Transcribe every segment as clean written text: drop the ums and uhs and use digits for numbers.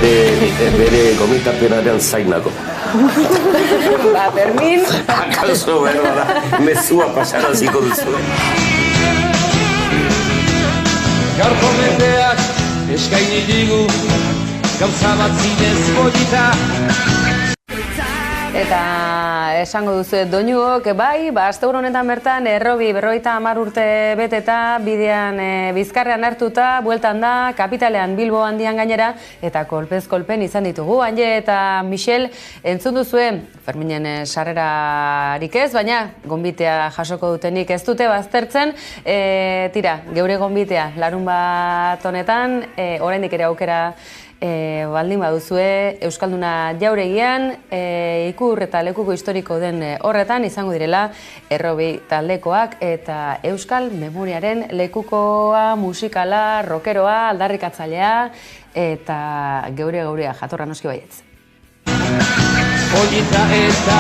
bere gomitapenaren zainako. Ba, Fermin. Akaso, bera, mezua pasaraziko duzu. Gaurko mendeak eskaini digu, gauza bat zinez polita. Eta esango duzu doinuok, bai, astegur honetan bertan Errobi 50 urte beteta, bidean Bizkarrean hartuta, bueltan da, kapitalean Bilbo handian gainera, eta kolpez kolpen izan ditugu. Anje eta Michel, entzun duzue, Ferminen sarrerarik ez, baina gonbitea jasoko dutenik ez dute baztertzen. Tira, geure gonbitea larunbat honetan, oraindik ere aukera baldin baduzue, Euskalduna jauregian, ikur eta lekuko historiko den horretan izango direla Errobi taldekoak eta Euskal Memoriaren lekukoa, musikala, rockeroa, aldarrikatzailea eta geurea jatorra noski baietz. Polita eta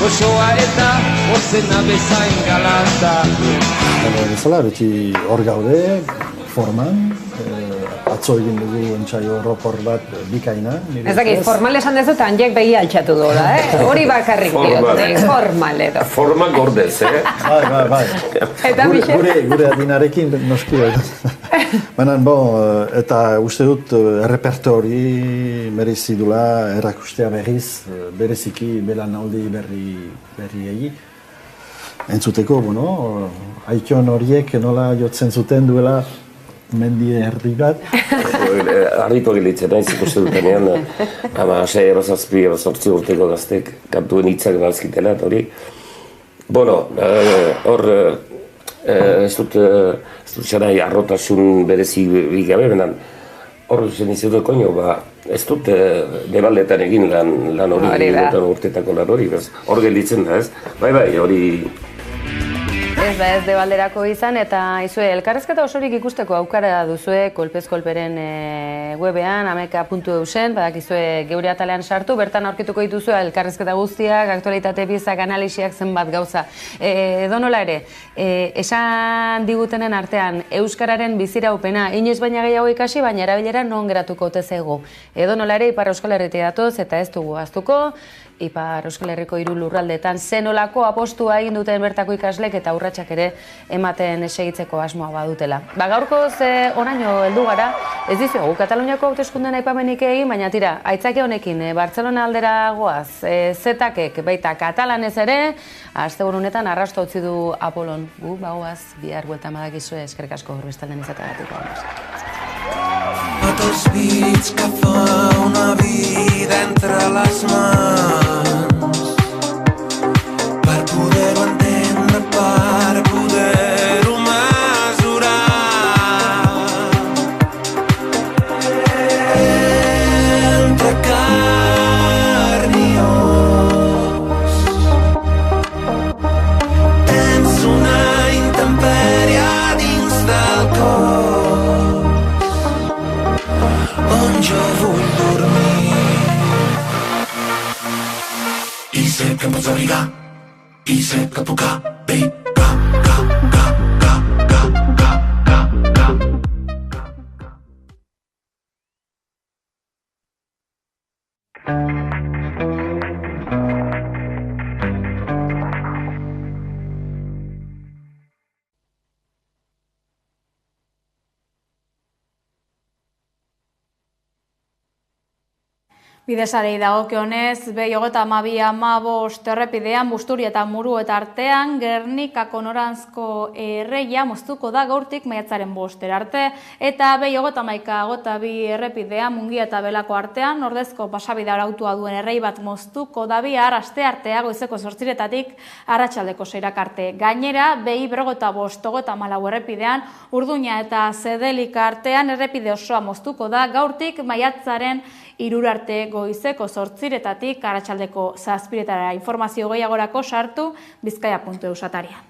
gozoa eta ozena bezain galanta. Bezala, beti hor gaude, forman, atzo egin dugu entsaio orokor bat bikaina. Ez dakit, formal esan dezu eta handiek begi altxatu duela, hori bakarrik diot, formal edo. Forma gordez, Bai. Eta Gure adinarekin noski. Baina, eta uste dut errepertori merezi dula erakustea berriz, bereziki belaunaldi berriei. Entzuteko, aiton horiek nola jotzen zuten duela mendi erdi bat. Arritu gilitzen naiz ikusten dutenean, 6-7 urteko gaztek kantuen hitzak balzkitela, eta hori. Hor, ez dut xanai arrotasun berezi bigabe, benen, hor zen izutu koino, ez dut debaldetan egin lan hori, urtetako lan hori, hor gelitzen da, ez? Bai, hori... Ez da ez debalderako izan, eta izue, elkarrezketa osorik ikusteko aukara duzue kolpez kolperen webean, ameka.eusen, badakizue geure atalean sartu, bertan aurkituko dituzue elkarrezketa guztiak, aktualitate bizak, analisiak zenbat gauza. Edonola ere, esan digutenen artean, euskararen biziraupena, inoiz baina gehiago ikasi, baina erabilera non geratuko ote zaigu. Edonola ere, Ipar Euskal Herritik datoz, eta ez dugu ahaztuko, Ipar Euskal Herriko 3 lurraldetan zenolako apostua egin duten bertako ikaslek eta urratsak ere ematen segitzeko asmoa badutela. Gaurkoz oraino heldu gara, ez dizuegu Kataluniako hauteskundeen aipamenik egin, baina tira, aitzaki honekin Bartzelona aldera goaz, zetakek baita katalanez ere, astegur honetan arrasto utzi du Apolon. Gu bagoaz, bihar bueltan badakizue, eskerrik asko bestalden izateagatik. A dos bits que fa una vida entre les mans per poder-ho entendre, per poder-ho mesurar. Entre carn i os tens una intempèrie dins del cor on jo vull dormir. I sé que em pots abrigar, i sé que puc abrigar. Bidesarei dagokionez, B-52-15 errepidean Busturia eta Murueta artean Gernikako noranzko erreia moztuko da gaurtik maiatzaren 5 arte, eta B-51-52 errepidean Mungia eta Belako artean ordezko pasabide arautua duen errei bat moztuko da bihar asteartea goizeko 8:00 arratsaldeko 6:00 arte. Gainera, B-55-54 errepidean Urduña eta Zedelika artean errepide osoa moztuko da gaurtik maiatzaren 3 arte goizeko 8:00 arratsaldeko 7:00. Informazio gehiagorako sartu bizkaia.eus atarian.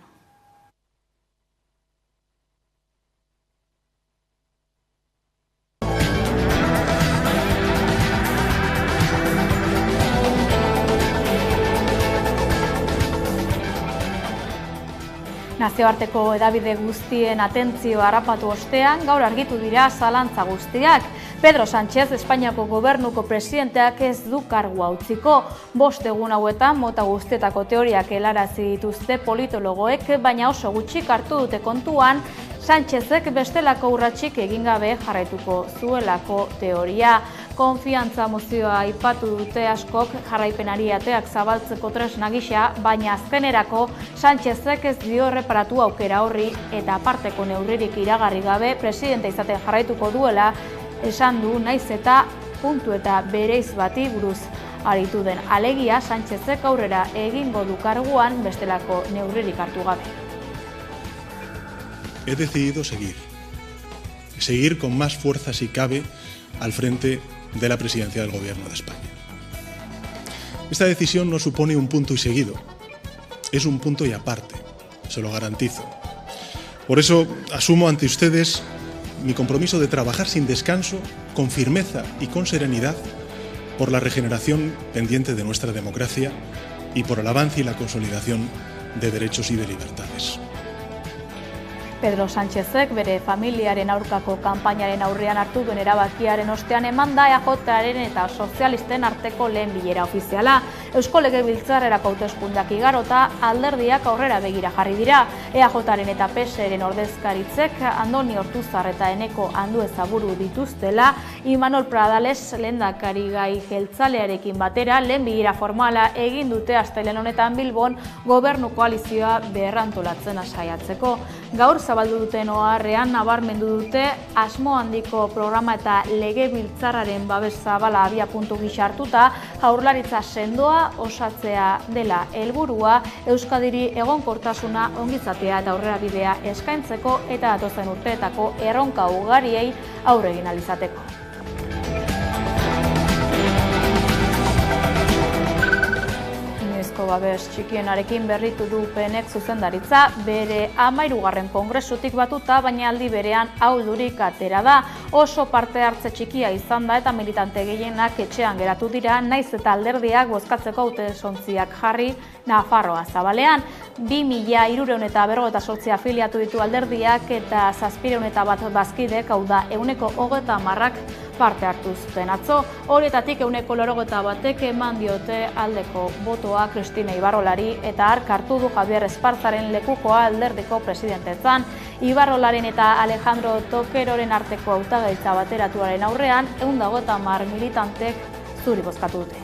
Nazioarteko hedabide guztien atentzioa harrapatu ostean, gaur argitu dira zalantza guztiak. Pedro Sánchez, Espainiako gobernuko presidenteak ez du kargua utziko. 5 egun hauetan mota guztietako teoriak helarazi dituzte politologoek, baina oso gutxik hartu dute kontuan Sánchezek bestelako urratsik egin gabe jarraituko zuelako teoria. Konfiantza mozioa aipatu dute askok jarraipenari ateak zabaltzeko tresna gisa, baina azkenerako Sánchezek ez dio erreparatu aukera horri eta aparteko neurririk iragarri gabe presidente izaten jarraituko duela esan du, naiz eta puntu eta bereiz bati buruz aritu den. Alegia Sánchezek aurrera egingo du karguan bestelako neurririk hartu gabe. He decidido seguir con más fuerza si cabe al frente de la presidencia del Gobierno de España. Esta decisión no supone un punto y seguido, es un punto y aparte, se lo garantizo. Por eso asumo ante ustedes mi compromiso de trabajar sin descanso, con firmeza y con serenidad por la regeneración pendiente de nuestra democracia y por el avance y la consolidación de derechos y de libertades. Pedro Sánchezek bere familiaren aurkako kanpainaren aurrean hartu duen erabakiaren ostean emanda EAJaren eta sozialisten arteko lehen bilera ofiziala. Eusko Legebiltzarrerako hauteskundeak igarota alderdiak aurrera begira jarri dira. EAJaren eta PSeren ordezkaritzek Andoni Ortuzar eta Eneko Anduezaburu dituztela, Imanol Pradales lehendakari gai jeltzalearekin batera lehen bilera formala egin dute astelehen honetan Bilbon gobernu koalizioa berrantolatzen saiatzeko. Gaur zabaldu duten oharrean nabarmendu dute asmo handiko programa eta legebiltzarraren babes zabala abiapuntu gisa hartuta jaurlaritza sendoa osatzea dela helburua, Euskadiri egonkortasuna, ongizatea eta aurrerabidea eskaintzeko eta datozen urteetako erronka ugariei aurre egin ahal izateko. Babes txikienarekin berritu du PNek zuzendaritza, bere 13. kongresutik batuta, baina aldi berean ahuldurik atera da. Oso parte hartze txikia izan da eta militante gehienak etxean geratu dira, naiz eta alderdiak bozkatzeko hautesontziak jarri Nafarroa Zabalean. 2.358 afiliatu ditu alderdiak eta 701 bazkidek, hau da 30%ak parte hartu zuten atzo. Horietatik 91%ek eman diote aldeko botoa Cristina Ibarrolari eta hark hartu du Javier Esparzaren lekukoa alderdiko presidentetzan. Ibarrolaren eta Alejandro Toqueroren arteko hautagaitza bateratuaren aurrean 150 militantek zuri bozkatu dute.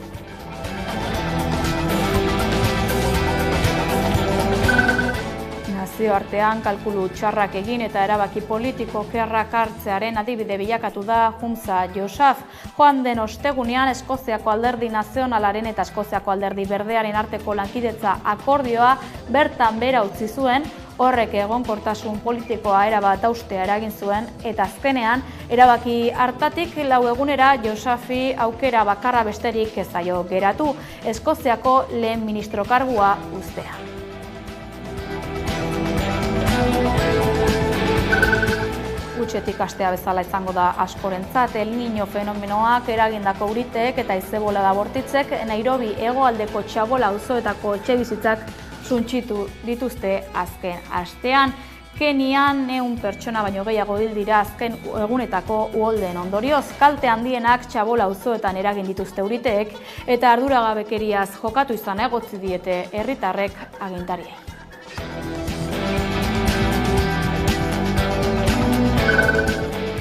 Nazioartean kalkulu txarrak egin eta erabaki politiko kerrak hartzearen adibide bilakatu da Humza Yousaf. Joan den ostegunean Eskoziako alderdi nazionalaren eta Eskoziako alderdi berdearen arteko lankidetza akordioa bertan behera utzi zuen, horrek egonkortasun politikoa erabat haustea eragin zuen eta azkenean erabaki hartatik 4 egunera Yousafi aukera bakarra besterik ez zaio geratu, Eskoziako lehen ministro kargua uztea. Gutxetik astea bezala izango da askorentzat. El Niño fenomenoak eragindako euriteek eta haize-bolada bortitzek Nairobi hegoaldeko Txabola auzoetako etxebizitzak suntsitu dituzte azken astean. Kenian 100 pertsona baino gehiago hil dira azken egunetako uholdeen ondorioz. Kalte handienak Txabola auzoetan eragin dituzte euriteek eta arduragabekeriaz jokatu izan egotzi diete herritarrek agintariei.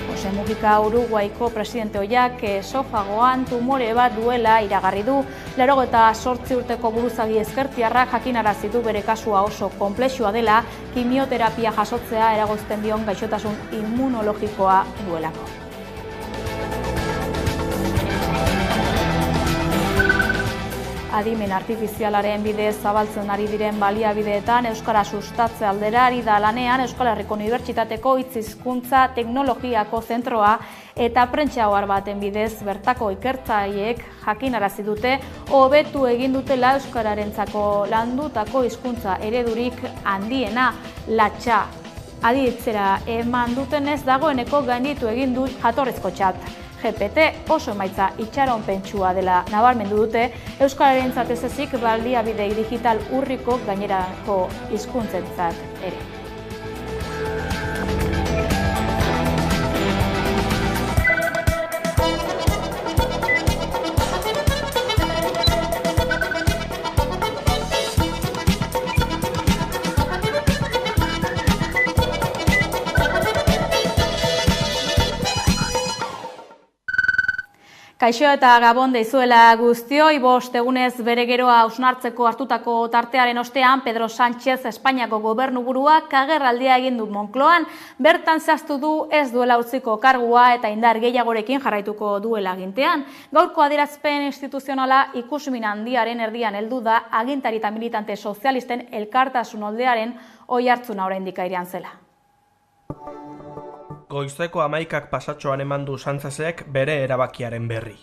Jose Mujica Uruguaiko presidente ohiak esofagoan tumore bat duela iragarri du. 88 urteko buruzagi ezkertiarrak jakinarazi du bere kasua oso konplexua dela, kimioterapia jasotzea eragozten dion gaixotasun immunologikoa duelako. Adimen artifizialaren bidez zabaltzen ari diren baliabideetan euskara sustatze aldera ari da lanean Euskal Herriko Unibertsitateko hitz-hizkuntza teknologiako zentroa eta prentsa ohar baten bidez bertako ikertzaileek jakinarazi dute hobetu egin dutela euskararentzako landutako hizkuntza eredurik handiena, latxa. Aditzera eman dutenez dagoeneko gainditu egin du jatorrizko txat. GPT oso emaitza itxaronpentsua dela nabarmendu dute, euskararentzat ez ezik baliabide digital urriko gainerako hizkuntzentzat ere. Kaixo eta Gabon deizuela guztioi, 5 egunez bere geroa hausnartzeko hartutako tartearen ostean, Pedro Sánchez Espainiako gobernuburuak agerraldia egin du Moncloan, bertan zehaztu du ez duela utziko kargua eta indar gehiagorekin jarraituko duela agintean. Gaurko adierazpen instituzionala ikusmin handiaren erdian heldu da agintari eta militante sozialisten elkartasun oldearen oihartzuna oraindik airean zela. Goizeko 11 pasatxoan eman du Sánchezek bere erabakiaren berri.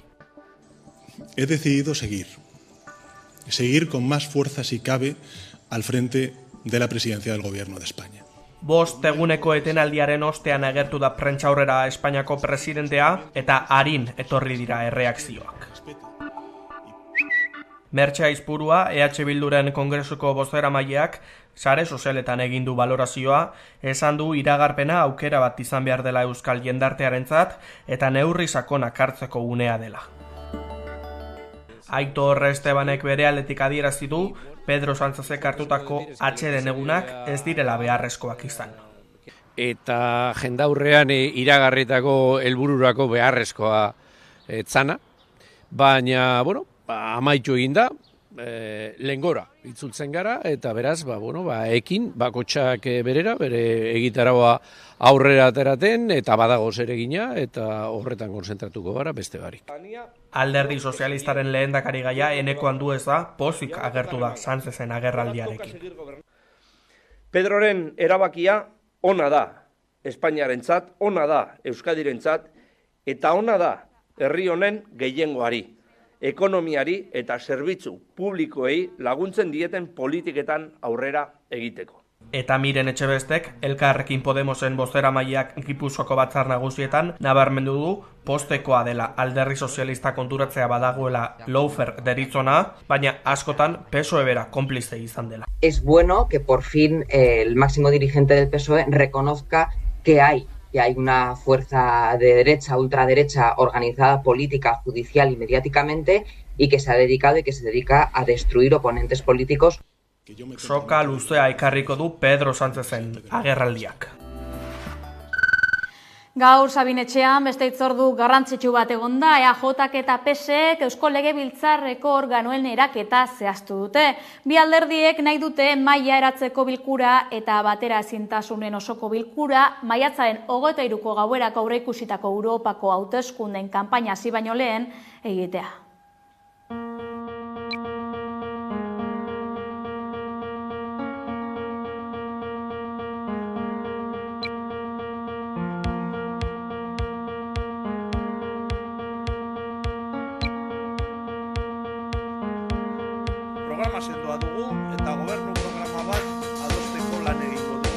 He decidido seguir con más fuerza si cabe al frente de la presidencia del Gobierno de España. 5 eguneko etenaldiaren ostean agertu da prentsaurrera Espainiako presidentea eta arin etorri dira erreakzioak. Mertxe Aizpurua, EH Bilduren kongresuko bozeramaileak, sare sozialetan egin du balorazioa, esan du iragarpena aukera bat izan behar dela euskal jendartearentzat eta neurri sakonak hartzeko unea dela. Aitor Estebanek bere aldetik adierazi du Pedro Sánchezek hartutako atseden egunak ez direla beharrezkoak izan. Eta jendaurrean iragarritako helbururako beharrezkoa zana, baina, amaitu egin da, lehengora itzultzen gara, eta beraz, ekin, bakotxak berera, bere egitaragoa aurrera ateraten, eta badago zeregina, eta horretan konzentratuko gara beste barik. Alderdi sozialistaren lehendakari gaia eneko handu ez da, pozik agertu da Sánchezen agerraldiarekin. Pedroren erabakia ona da Espainiarentzat, ona da Euskadirentzat, eta ona da herri honen gehiengoari, ekonomiari eta zerbitzu publikoei laguntzen dieten politiketan aurrera egiteko. Eta Miren Etxebestek, Elkarrekin Podemosen bozeramaileak Gipuzkoako batzar nagusietan nabarmendu du postekoa dela alderdi sozialista konturatzea badagoela lawfare deritzona, baina askotan PSOE bera konplize izan dela. Es bueno que por fin el máximo dirigente del PSOE reconozca que hay una fuerza de derecha, ultraderecha, organizada política, judicial y mediáticamente, y que se ha dedicado y que se dedica a destruir oponentes políticos. Soka luzea ekarriko du Pedro Sánchezen agerraldiak. Gaur Sabinetxean beste hitzordu garrantzitsu bat egon da, EAJak eta PSek Eusko Legebiltzarreko organoen eraketa zehaztu dute. Bi alderdiek nahi dute mahaia eratzeko bilkura eta batera ezintasunen osoko bilkura maiatzaren 23ko gauerako aurreikusitako Europako hauteskundeen kanpaina hasi baino lehen egitea. Programa sendoa dugu eta gobernu programa bat adosteko lan egingo dugu.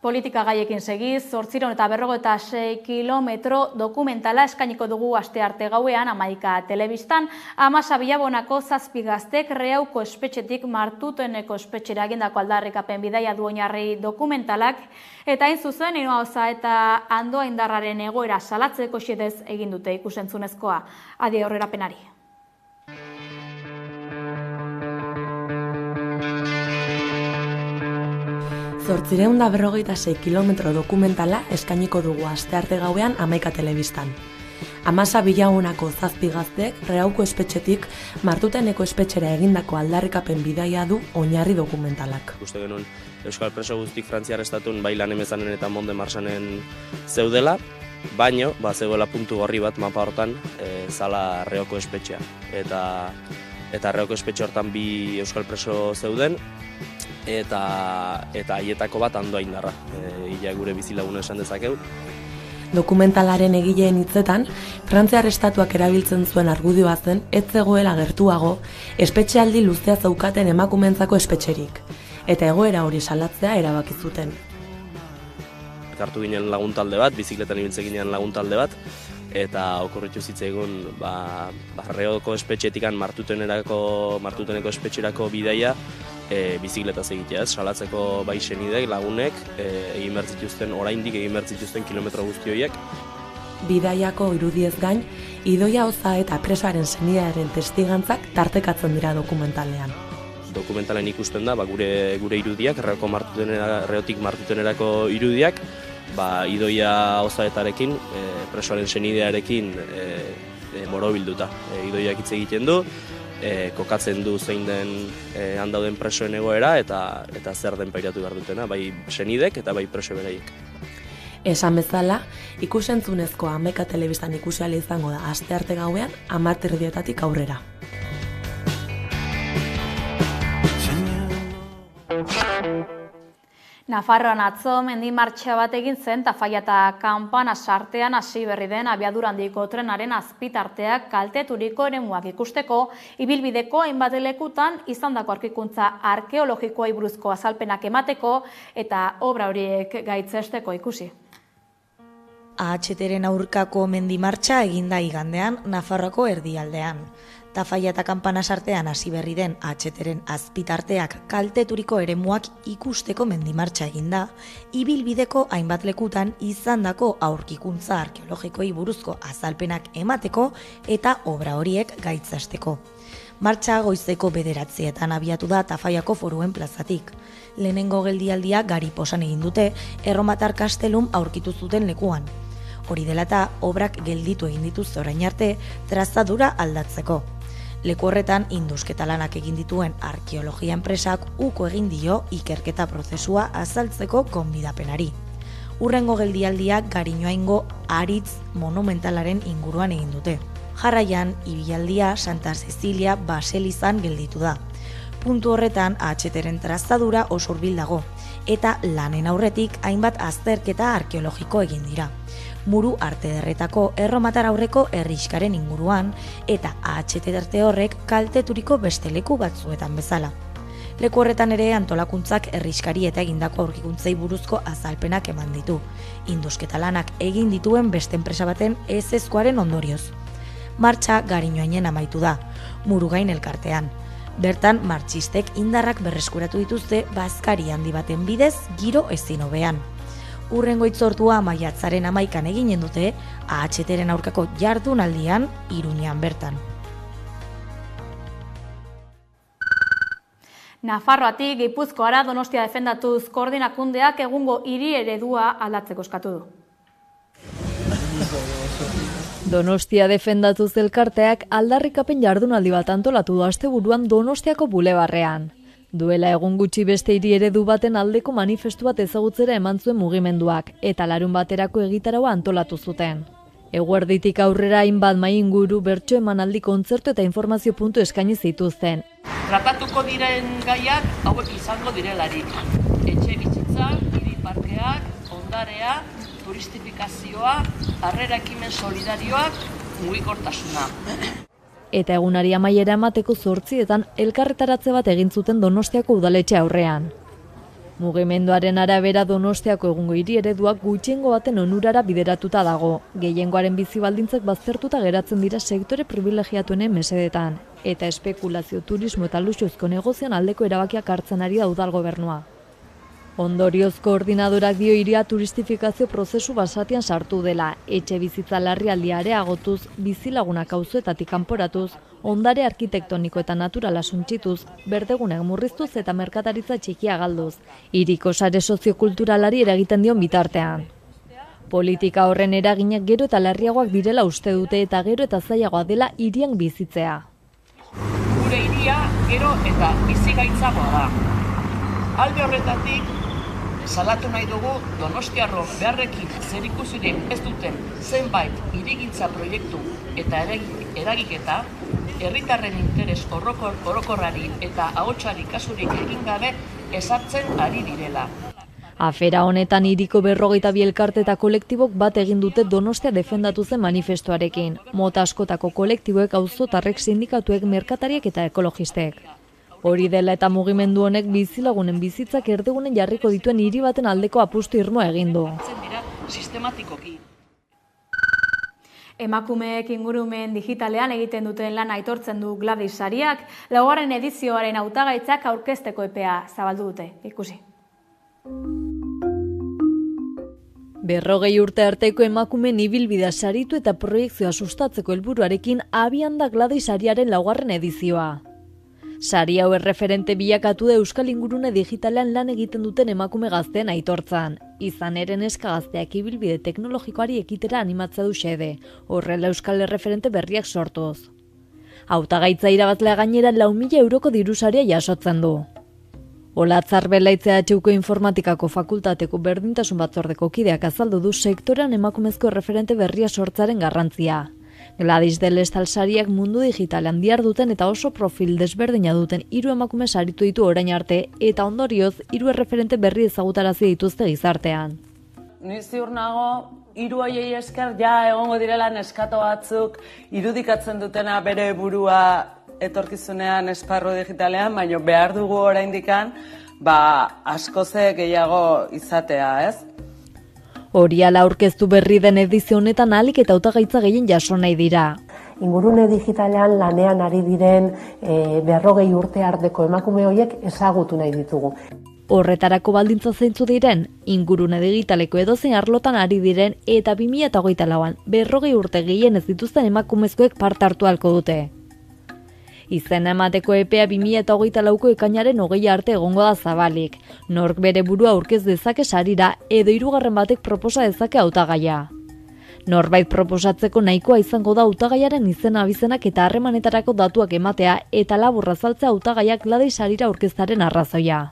Politika gaiekin segiz, 856 kilometro dokumentala eskainiko dugu astearte gauean Amaika telebistan. Amasa Bilabonako 7 gaztek Reauko espetxetik Martuteneko espetxera egindako aldarrikapen bidaia du oinarri dokumentalak, eta hain zuzen Inoauza eta Andoa Indarraren egoera salatzeko xedez egin dute ikusentzunezkoa. Adi aurrerapenari. Zortzireunda 56 kilometro dokumentala eskainiko dugu astearte gauean Amaika telebistan. Amasa Bilagunako 7 gaztek Reauko espetxetik Martuteneko espetxera egindako aldarrikapen bidaia du oinarri dokumentalak. Uste genuen Euskal preso guztik Frantziar estatun bai Lanemezanen eta Monde Marsanen zeudela, baino zegoela puntu gorri bat mapa hortan zala Reauko espetxea. Eta Reauko espetxe hortan 2 Euskal preso zeuden, eta haietako bat Andoa Indarra, ia gure bizilaguna esan dezakeu. Dokumentalaren egileen hitzetan, Frantziar estatuak erabiltzen zuen argudioa zen ez zegoela gertuago espetxealdi luzea zeukaten emakumeentzako espetxerik, eta egoera hori salatzea erabaki zuten. Hartu ginen laguntalde bat, bizikletan ibiltze ginen laguntalde bat, eta okurritu zitzaigun Reauko espetxetikan Martuteneko espetxerako bidaia bizikletaz egitea, salatzeko bai senidek, lagunek, oraindik egin behar zituzten kilometro guzti horiek. Bidaiako irudiez gain, Idoia Oza eta presoaren senidearen testigantzak tartekatzen dira dokumentalean. Dokumentalen ikusten da, gure irudiak, reotik martutenerako irudiak, Idoia Ozaetarekin, presoaren senidearekin borobilduta. Idoiak hitz egiten du, kokatzen du zein den handauden presoen egoera eta zer den pairatu behar dutena, bai senidek eta bai preso beraiek. Esan bezala, ikusentzunezko Hamaika Telebistan ikusi ahal izango da astearte gauean 10:00 aurrera. Nafarroan atzo mendi martxa bat egin zen Tafalla eta Kanpana sartean hasi berri den abiadura handiko trenaren azpitarteak kalteturiko eremuak ikusteko, ibilbideko hainbat lekutan izandako aurkikuntza arkeologikoei buruzko azalpenak emateko eta obra horiek gaitzesteko ikusi. AHTren aurkako mendi martxa eginda igandean Nafarroako erdialdean. Tafalla eta Kanpana sartean hasi berri den AHTren azpitarteak kalteturiko eremuak ikusteko mendimartxa eginda, ibilbideko hainbat lekutan izandako aurkikuntza arkeologikoei buruzko azalpenak emateko eta obra horiek gaitzasteko. Martxa goizeko 9:00 abiatu da Tafallako Foruen plazatik. Lehenengo geldialdia Gariposan egin dute, erromatar kastelum aurkitu zuten lekuan. Hori dela eta obrak gelditu egin dituzte orain arte trazadura aldatzeko. Leku horretan indusketa lanak egin dituen arkeologia enpresak uko egin dio ikerketa prozesua azaltzeko gonbidapenari. Hurrengo geldialdia Gariñoaingo aritz monumentalaren inguruan egin dute. Jarraian, ibilaldia Santa Cecilia baselizan gelditu da. Puntu horretan AHTren trazadura oso hurbil dago, eta lanen aurretik hainbat azterketa arkeologiko egin dira. Muru arte derretako erromatar aurreko herriskaren inguruan eta AHT arte horrek kalteturiko beste leku batzuetan bezala. Leku horretan ere antolakuntzak herriskari eta egindako aurkikuntzei buruzko azalpenak eman ditu. Indusketa lanak egin dituen beste enpresa baten ezezkoaren ondorioz. Martxa Gariñoainen amaitu da, Murugain elkartean. Bertan martxistek indarrak berreskuratu dituzte bazkari handi baten bidez giro ezin hobean. Hurrengo hitzortua maiatzaren 11an eginen dute AHTren aurkako jardunaldian Iruñean bertan. Nafarroatik Gipuzkoara Donostia defendatuz koordinakundeak egungo hiri eredua aldatzeko eskatu du. Donostia defendatuz elkarteak aldarrikapen jardunaldi bat antolatu du asteburuan Donostiako bulebarrean. Duela egun gutxi beste hiri eredu baten aldeko manifestu bat ezagutzera eman zuen mugimenduak eta larun baterako egitaraua antolatu zuten. Eguerditik aurrera hainbat mahai inguru bertso emanaldi kontzertu eta informazio puntu eskaini zituzten. Tratatuko diren gaiak hauek izango direlarik. Etxe bizitza, hiri parkeak, ondarea, turistifikazioa, harrera ekimen solidarioak, mugikortasuna. Eta egunari amaiera emateko 8etan elkarretaratze bat egin zuten Donostiako udaletxe aurrean. Mugimenduaren arabera Donostiako egungo hiri ereduak gutxiengo baten onurara bideratuta dago. Gehiengoaren bizi baldintzak baztertuta geratzen dira sektore privilegiatuenen mesedetan eta espekulazio, turismo eta luxuzko negozioan aldeko erabakiak hartzen ari da udal gobernua. Ondorioz koordinadorak dio hiria turistifikazio prozesu basatian sartu dela, etxe bizitza larrialdia areagotuz, bizilagunak auzoetatik kanporatuz, ondare arkitektoniko eta naturala suntsituz, berdegunak murriztuz eta merkataritza txikia galduz, hiriko sare soziokulturalari eragiten dion bitartean. Politika horren eraginak gero eta larriagoak direla uste dute eta gero eta zailagoa dela hirian bizitzea. Gure hiria gero eta bizigaitzagoa da. Alde horretatik, salatu nahi dugu Donostiarro beharrekin zerikusirik ez duten zenbait hirigintza proiektu eta eragiketa, herritarren interes orokorrari eta ahotsari kasurik egin gabe ezartzen ari direla. Afera honetan hiriko 52 elkarte eta kolektibok bat egin dute Donostia defendatu zen manifestuarekin. Mota askotako kolektiboek, auzotarrek, sindikatuek, merkatariek eta ekologistek. Hori dela eta mugimendu honek bizilagunen bizitzak erdigunen jarriko dituen hiri baten aldeko apustu irmoa egin du. Sistematikoki. Emakumeek ingurumen digitalean egiten duten lan aitortzen du Gladys sariak, 4. edizioaren hautagaitzak aurkezteko epea zabaldu dute. Ikusi. 40 urte arteko emakumeen ibilbidea saritu eta proiekzioa sustatzeko helburuarekin abian da Gladys sariaren 4. edizioa. Sari hau erreferente bilakatu da euskal ingurune digitalean lan egiten duten emakume gazteen aitortzan. Izan ere neska gazteak ibilbide teknologikoari ekitera animatza du xede, horrela euskal erreferente berriak sortuz. Hautagaitza irabazlea gainera 4.000 euroko dirusaria jasotzen du. Olatzar Belaitzea HUko informatikako fakultateko berdintasun batzordeko kideak azaldu du sektorean emakumezko erreferente berria sortzaren garrantzia. Gladys del Estal sariak mundu digitalean diharduten eta oso profil desberdina duten 3 emakume saritu ditu orain arte eta ondorioz 3 erreferente berri ezagutarazi dituzte gizartean. Ni ziur nago 3 horiei esker ja egongo direla neskato batzuk irudikatzen dutena bere burua etorkizunean esparru digitalean, baina behar dugu oraindikan askoze gehiago izatea, ez? Hori ala aurkeztu berri den edizio honetan ahalik eta hautagaitza gehien jaso nahi dira. Ingurune digitalean lanean ari diren 40 urte arteko emakume horiek ezagutu nahi ditugu. Horretarako baldintza zeintzu diren, ingurune digitaleko edozein arlotan ari diren eta 2024an 40 urte gehien ez dituzten emakumezkoek parte hartu ahalko dute. Izena emateko epea 2024ko ekainaren 20 arte egongo da zabalik. Nork bere burua aurkez dezake sarira edo 3. batek proposa dezake hautagaia. Norbait proposatzeko nahikoa izango da hautagaiaren izena abizenak eta harremanetarako datuak ematea eta labur azaltzea hautagaiak Gladys sarira aurkeztaren arrazoia.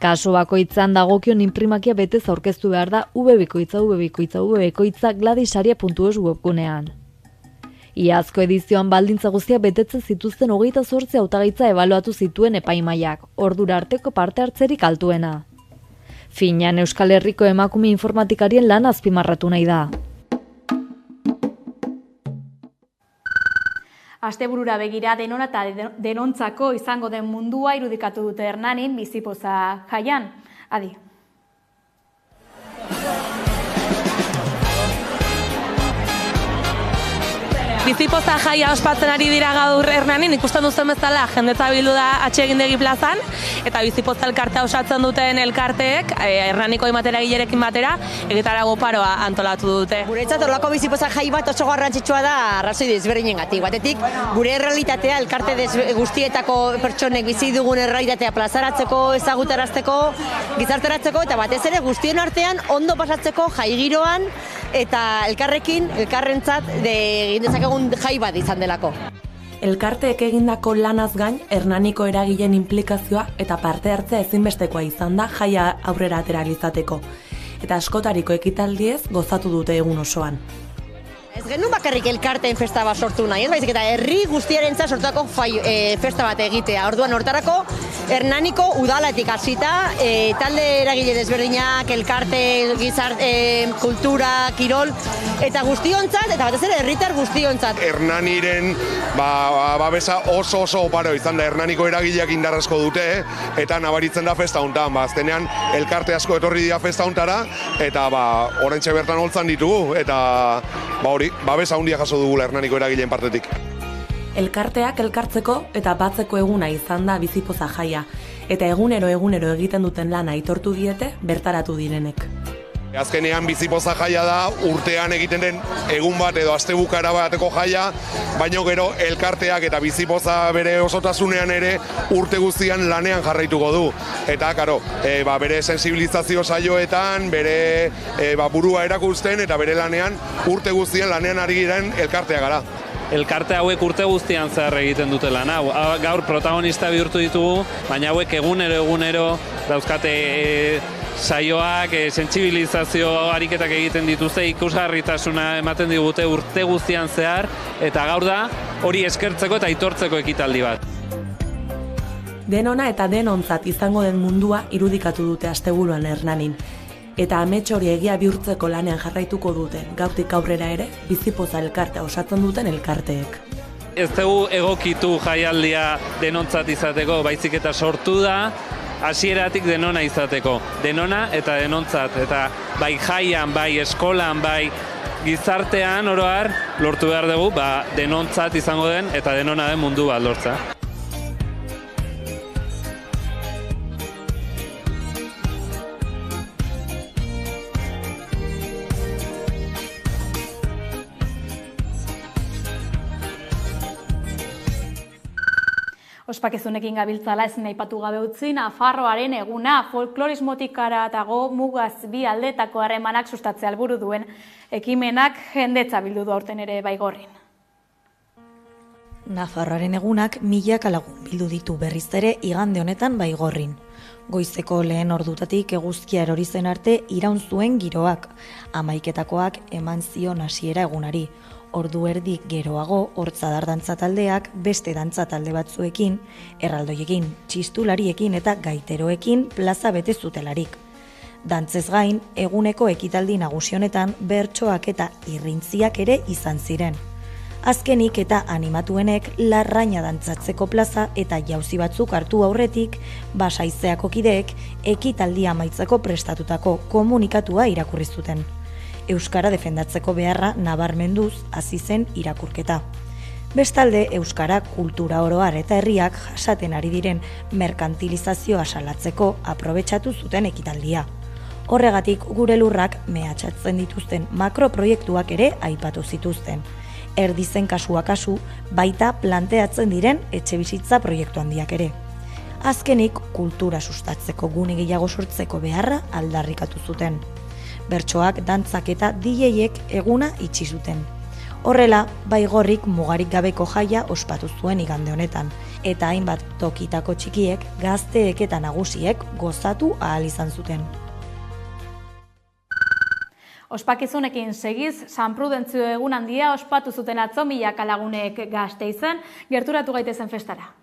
Kasu bakoitzan dagokion inprimakia betez aurkeztu behar da www.gladyssaria.es webgunean. Iazko edizioan baldintza guztiak betetzen zituzten 28 hautagaitza ebaluatu zituen epaimaiak, ordura arteko parte hartzerik altuena. Finean Euskal Herriko emakume informatikarien lan azpimarratu nahi da. Asteburura begira denona eta denontzako izango den mundua irudikatu dute Hernanin bizipoza jaian. Adi. Bizipoza jaia ospatzen ari dira gaur Hernanin, ikusten duzen bezala jendetza bildu da Atsegindegi plazan eta bizipoza elkartea osatzen duten elkarteek Hernaniko hainbateragilerekin batera egitaragो paroa antolatu dute. Guretzat horlako bizipoza jai bat oso garrantzitsua da arrazoi desberdinengatik. Batetik gure errealitatea elkarte guztietako pertsonek bizi dugun errealitatea plazaratzeko, ezagutarazteko, gizarteratzeko eta batez ere guztien artean ondo pasatzeko jai giroan eta elkarrentzat egin dezakegun jai bat izan delako. Elkarteek egindako lanaz gain, Hernaniko eragileen inplikazioa eta parte hartzea ezinbestekoa izan da jaia aurrera atera izateko. Eta askotariko ekitaldiez gozatu dute egun osoan. Ez genuen bakarrik elkarteen festa bat sortu nahi, ez baizik eta herri guztiarentzat sortuako festa bat egitea. Orduan hortarako Hernaniko udalatik hasita, talde eragile desberdinak, elkarte, kultura, kirol, eta guztiontzat, eta batez ere herritar guztiontzat. Hernaniren babesa oso oparo izan da, Hernaniko eragileak indarrezko dute, eta nabaritzen da festa hontan. Azkenean elkarte asko etorri dira festa hontara, eta oraintxe bertan holtzan ditugu, eta hori, babesa handia jaso dugula Hernaniko eragileen partetik. Elkarteak elkartzeko eta batzeko eguna izan da bizipoza jaia, eta egunero egiten duten lana aitortu diete bertaratu direnek. Azkenean bizipoza jaia da urtean egiten den egun bat edo astebukara bateko jaia, baino gero elkarteak eta bizipoza bere osotasunean ere urte guztian lanean jarraituko du. Eta bere sensibilizazio saioetan, bere burua erakusten eta bere lanean urte guztian lanean ari giren elkartea gara. Elkarte hauek urte guztian zehar egiten dute lan hau. Gaur protagonista bihurtu ditugu, baina hauek egunero dauzkate saioak, sentsibilizazio ariketak egiten dituzte, ikusgarritasuna ematen digute urte guztian zehar, eta gaur da hori eskertzeko eta aitortzeko ekitaldi bat. Denona eta denontzat izango den mundua irudikatu dute asteburuan Hernanin. Eta amets hori egia bihurtzeko lanean jarraituko dute, gaurtik aurrera ere, bizipoza elkartea osatzen duten elkarteek. Ez dugu egokitu jaialdia denontzat izateko, baizik eta sortu da, hasieratik denona izateko. Denona eta denontzat, eta bai jaian, bai eskolan, bai gizartean oroar lortu behar dugu, denontzat izango den eta denona den mundu bat lortza. Ospakizunekin gabiltzala ezin aipatu gabe utzi, Nafarroaren eguna folklorismotik haratago mugaz bi aldetako harremanak sustatzea helburu duen ekimenak jendetza bildu du aurten ere Baigorrin. Nafarroaren egunak milaka lagun bildu ditu berriz ere igande honetan Baigorrin. Goizeko lehen ordutatik eguzkia erori zen arte iraun zuen giroak, 11:00 eman zion hasiera egunari. Ordu erdik geroago, hortzadar dantza taldeak beste dantza talde batzuekin, erraldoiekin, txistulariekin eta gaiteroekin plaza bete zutelarik. Dantzez gain, eguneko ekitaldi nagusi honetan bertsoak eta irrintziak ere izan ziren. Azkenik eta animatuenek larraina dantzatzeko plaza eta jauzi batzuk hartu aurretik, Basaizeako kideek ekitaldia amaitzeko prestatutako komunikatua irakurri zuten. Euskara defendatzeko beharra nabarmenduz hasi zen irakurketa. Bestalde, euskara kultura oroar eta herriak jasaten ari diren merkantilizazioa salatzeko aprobetxatu zuten ekitaldia. Horregatik gure lurrak mehatxatzen dituzten makroproiektuak ere aipatu zituzten. Erdizen kasua kasu, baita planteatzen diren etxebizitza proiektu handiak ere. Azkenik, kultura sustatzeko gune gehiago sortzeko beharra aldarrikatu zuten. Bertsoak, dantzak eta DJek eguna itxi zuten. Horrela, Baigorrik mugarik gabeko jaia ospatu zuen igande honetan, eta hainbat tokitako txikiek, gazteek eta nagusiek gozatu ahal izan zuten. Ospakizunekin segiz, San Prudentzio egun handia ospatu zuten atzo milaka lagunek Gasteizen, gerturatu gaitezen festara.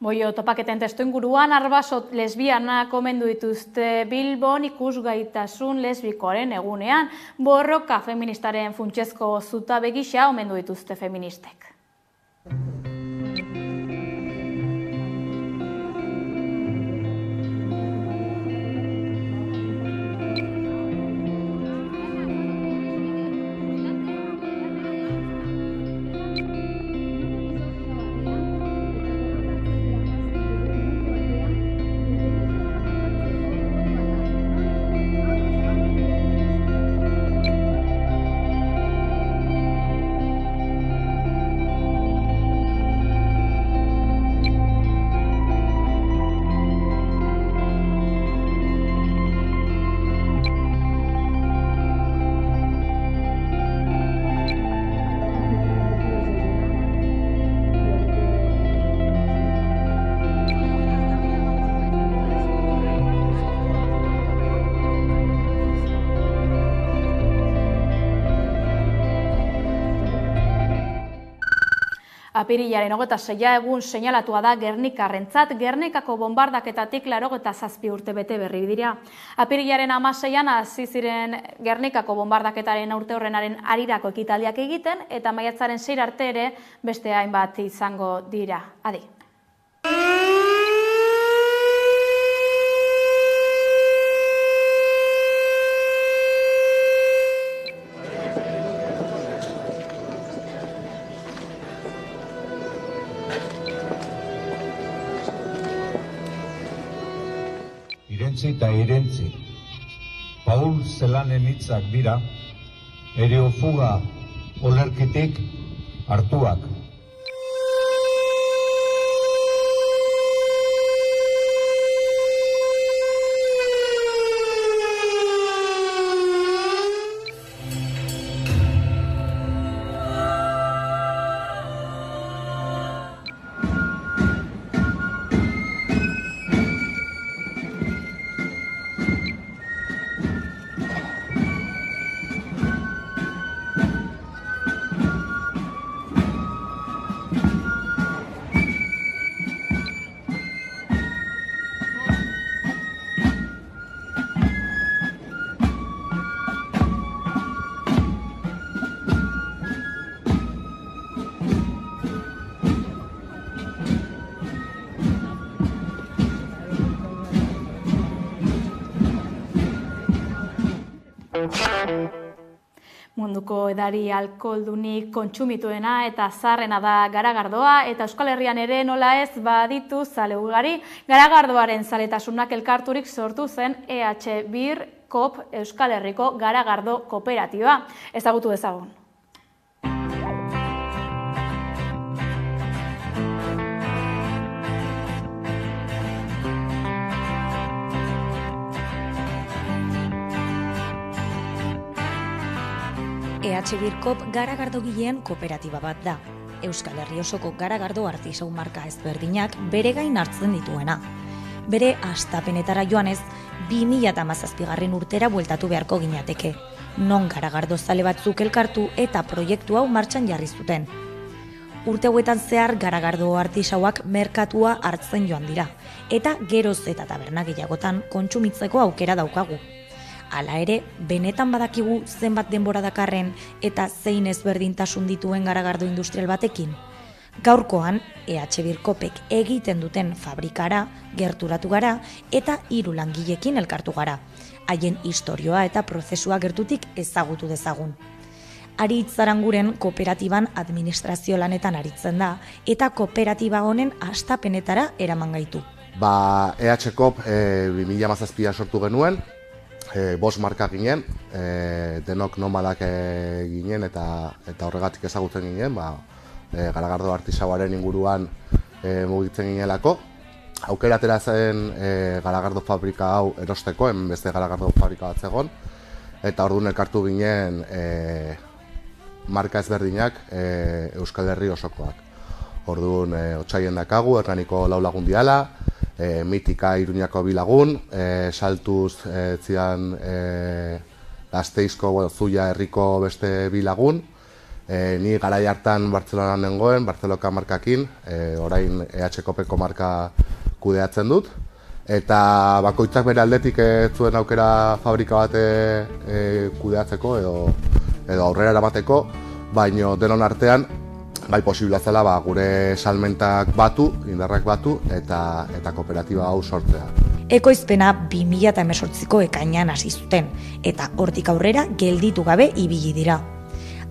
Boio topaketen testu inguruan, Arbaso lesbianak omendu dituzte Bilbon ikusgaitasun lesbikoaren egunean, borroka feministaren funtsezko zutabe gisa omendu dituzte feministek. Apirilaren 26 egun seinalatua da Gernikarrentzat, Gernikako bombardaketatik 87 urte bete berri dira. Apirilaren 16an hasi ziren Gernikako bombardaketaren urte horrenaren harirako ekitaldiak egiten eta maiatzaren 6 arte ere beste hainbat izango dira. Adi. utzi eta irentzi. Paul Celanen hitzak dira, ereofuga olerkitik hartuak. Munduko edari alkoholdunik kontsumituena eta zaharrena da garagardoa, eta Euskal Herrian ere nola ez baditu zale ugari. Garagardoaren zaletasunak elkarturik sortu zen EH Bir KOP Euskal Herriko Garagardo Kooperatiba. Ezagutu dezagun. EH Bir KOP garagardogileen kooperatiba bat da. Euskal Herri osoko garagardo artisau marka ezberdinak bere gain hartzen dituena. Bere hastapenetara joanez, 2017 urtera bueltatu beharko ginateke, non garagardo zale batzuk elkartu eta proiektu hau martxan jarri zuten. Urte hauetan zehar garagardo artisauak merkatua hartzen joan dira, eta geroz eta taberna gehiagotan kontsumitzeko aukera daukagu. Hala ere, benetan badakigu zenbat denbora dakarren eta zein ezberdintasun dituen garagardo industrial batekin. Gaurkoan, EH Bir KOPek egiten duten fabrikara, gerturatu gara eta 3 langilekin elkartu gara. Haien istorioa eta prozesua gertutik ezagutu dezagun. Aritz Aranguren kooperatiban administrazio lanetan aritzen da eta kooperatiba honen hastapenetara eraman gaitu. EH KOP 2017 sortu genuen, 5 marka ginen, denok nomadak ginen eta horregatik ezagutzen ginen, garagardo artisauaren inguruan mugitzen ginelako. Aukera atera zen garagardo fabrika hau erosteko, hemen beste garagardo fabrika bat zegoen, eta orduan elkartu ginen marka ezberdinak Euskal Herri osokoak. Orduan Otsaien dakagu, Hernaniko 4 lagun diala, Mitika Iruñako 2 lagun, Saltuz zian Gasteizko, Zuia herriko beste 2 lagun, ni garai hartan Bartzelonan nengoen, Bartzeloka markakin, orain EH KOPeko marka kudeatzen dut, eta bakoitzak bere aldetik zuen aukera fabrika bat kudeatzeko edo aurrera eramateko, baino denon artean bai posibila zela gure salmentak batu, indarrak batu eta kooperatiba hau sortzea. Ekoizpena 2018ko ekainean hasi zuten eta hortik aurrera gelditu gabe ibili dira.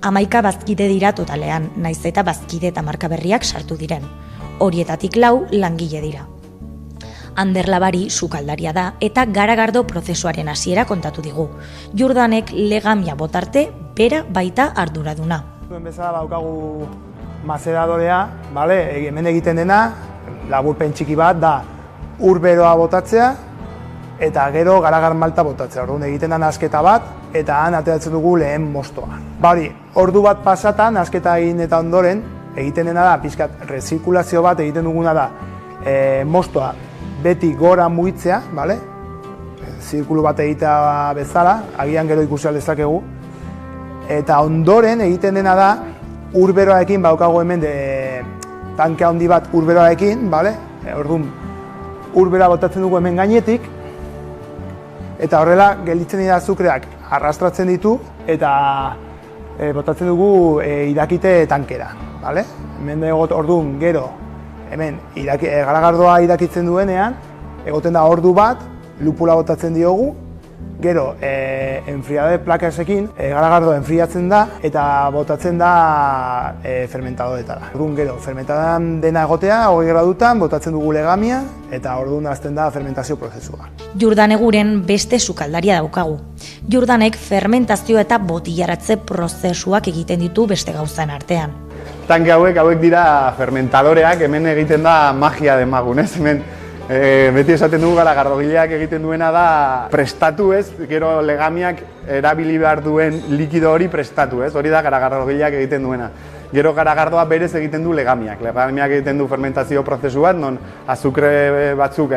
11 bazkide dira totalean, naiz eta bazkide eta marka berriak sartu diren. Horietatik 4 langile dira. Ander Labari sukaldaria da eta garagardo prozesuaren hasiera kontatu digu. Jordanek legamia botarte bera baita arduraduna. Zuen bezala daukagu mazeradorea, hemen egiten dena, laburpen txiki bat da urberoa botatzea eta gero garagar malta botatzea. Orduan egiten da nasketa bat eta han ateratzen dugu lehen mostoa. Ordu bat pasatan, nasketa egin eta ondoren, egiten dena da, pixkat rezirkulazio bat egiten duguna da mostoa beti gora mugitzea, zirkulu bat egitea bezala, agian gero ikusi dezakegu, eta ondoren egiten dena da, urberoarekin, baukago hemen tanke handi bat urberoarekin, orduan urberoa botatzen dugu hemen gainetik, eta horrela gelditzen dira azukreak arrastratzen ditu eta botatzen dugu irakite tankera. Hemen orduan gero, hemen garagardoa irakitzen duenean, egoten da ordu bat, lupula botatzen diogu, gero enfriade plakasekin garagardoa enfriatzen da eta botatzen da fermentadoretara. Orduan gero, fermentadan dena egotea, 20 gradutan, botatzen dugu legamia, eta orduan hasten da fermentazio prozesua. Jordan Eguren beste sukaldaria daukagu. Jordanek fermentazio eta botilaratze prozesuak egiten ditu beste gauzen artean. Tanke hauek dira fermentadoreak, hemen egiten da magia demagun, ez? Hemen beti esaten dugu garagardogileak egiten duena da prestatu, ez? Gero legamiak erabili behar duen likido hori prestatu, ez? Hori da garagardogileak egiten duena. Gero garagardoa berez egiten du legamiak. Legamiak egiten du fermentazio prozesu bat, non azukre batzuk,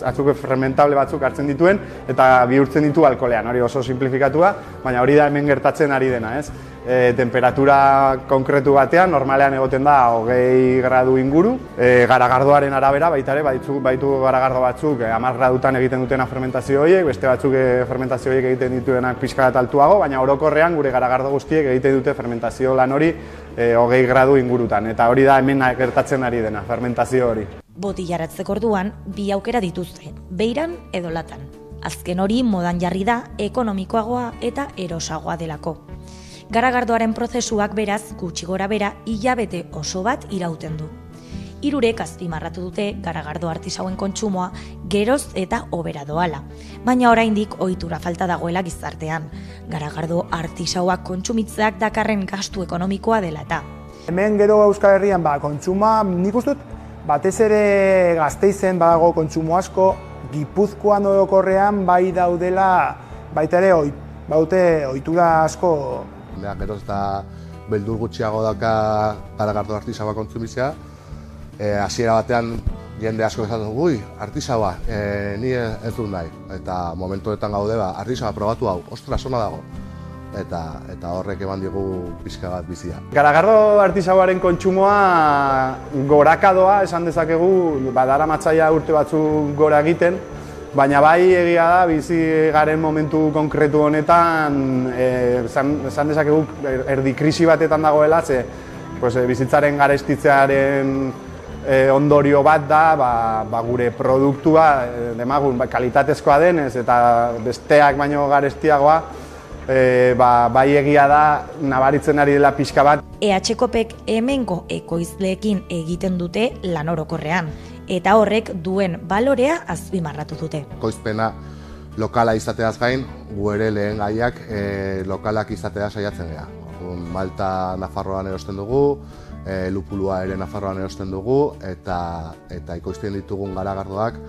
azukre fermentable batzuk hartzen dituen, eta bihurtzen ditu alkoholean. Hori oso simplifikatua, baina hori da hemen gertatzen ari dena, ez? Temperatura konkretu batean, normalean egoten da 20 gradu inguru. Garagardoaren arabera, baita ere, baitu garagardo batzuk 10 gradutan egiten dutena fermentazio horiek, beste batzuk fermentazio horiek egiten dituenak pixka bat altuago, baina orokorrean gure garagardo guztiek egiten dute fermentazio lan hori 20 gradu ingurutan, eta hori da hemen gertatzen ari dena, fermentazio hori. Botilaratzeko orduan, bi aukera dituzte, beiran edo latan. Azken hori modan jarri da, ekonomikoagoa eta erosagoa delako. Garagardoaren prozesuak beraz, gutxi gora bera, hilabete oso bat irauten du. Hirurek azpimarratu dute garagardo artisauen kontsumoa geroz eta hobera doala, baina oraindik ohitura falta dagoela gizartean. Garagardo artisauak kontsumitzeak dakarren gastu ekonomikoa dela eta. Hemen gero Euskal Herrian kontsuma, nik uste dut, batez ere Gasteizen badago kontsumo asko, Gipuzkoan orokorrean bai daudela, baita ere baute ohitura asko. Geroz eta beldur gutxiago dauka garagardo artisaua kontsumitzea. Hasiera batean jende asko esaten dugu, artisaua, ni ez dut nahi. Eta momentuetan gaude, artisaua probatu hau, ostras, ona dago. Eta horrek eman digu pixka bat bizia. Garagardo artisauaren kontsumoa gorakadoa esan dezakegu, badara matzaia urte batzuk gora egiten, baina bai egia da, bizi garen momentu konkretu honetan, esan dezakegu erdi krisi batetan dagoela, bizitzaren garestitzearen ondorio bat da, gure produktua, demagun, kalitatezkoa denez eta besteak baino garestiagoa, bai egia da, nabaritzen ari dela pixka bat. EHKopek hemengo ekoizleekin egiten dute lan orokorrean, eta horrek duen balorea azpimarratu dute. Ekoizpena lokala izateaz gain, gu ere lehen gaiak lokalak izatea saiatzen gara. Malta Nafarroan erosten dugu, lupulua ere Nafarroan erosten dugu, eta ekoizten ditugun garagardoak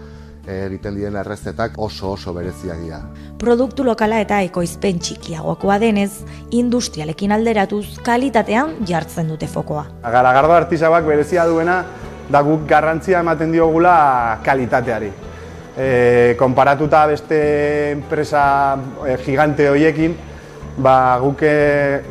egiten diren errezetak oso bereziak dira. Produktu lokala eta ekoizpen txikiagoakoa denez, industrialekin alderatuz kalitatean jartzen dute fokoa. Garagardo artisauak berezia duena da guk garrantzia ematen diogula kalitateari. Konparatuta beste enpresa gigante horiekin, guk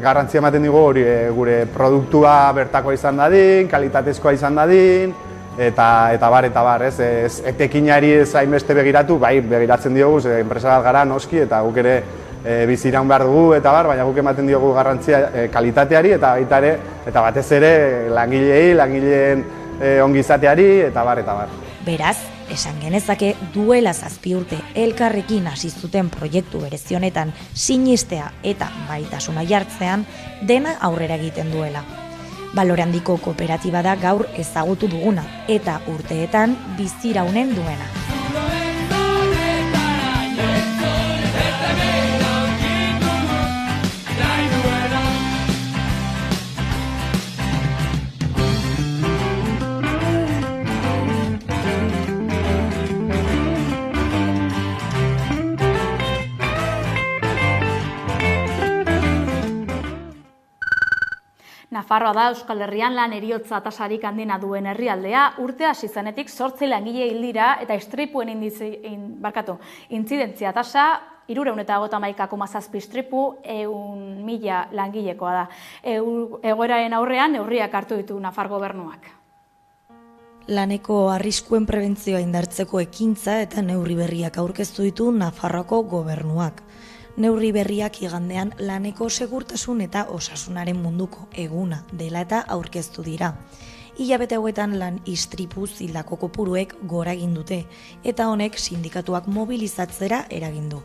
garrantzia ematen dugu gure produktua bertakoa izan dadin, kalitatezkoa izan dadin, eta bar, ez etekinari ez hainbeste begiratu, bai begiratzen diogu, enpresa bat gara noski, eta guk ere biziraun behar dugu, eta bar, baina guk ematen diogu garrantzia kalitateari, eta baita ere, eta batez ere langileen ongizateari, eta bar. Beraz, esan genezake duela 7 urte elkarrekin hasi zuten proiektu berezi honetan sinistea eta baitasuna jartzean dena aurrera egiten duela. Balore handiko kooperatiba da gaur ezagutu duguna eta urteetan biziraunen duena. Nafarroa da Euskal Herrian lan heriotza tasarik handina duen herrialdea, urte hasi zenetik 8 langile hil dira eta istripuen intzidentzia tasa 351,7 istripu 100.000 langilekoa da. Egoeraren aurrean neurriak hartu ditu Nafar gobernuak. Laneko arriskuen prebentzioa indartzeko ekintza eta neurri berriak aurkeztu ditu Nafarroako gobernuak. Neurri berriak igandean laneko segurtasun eta osasunaren munduko eguna dela eta aurkeztu dira. Hilabete hauetan lan istripuz hildako kopuruek gora egin dute eta honek sindikatuak mobilizatzera eragin du.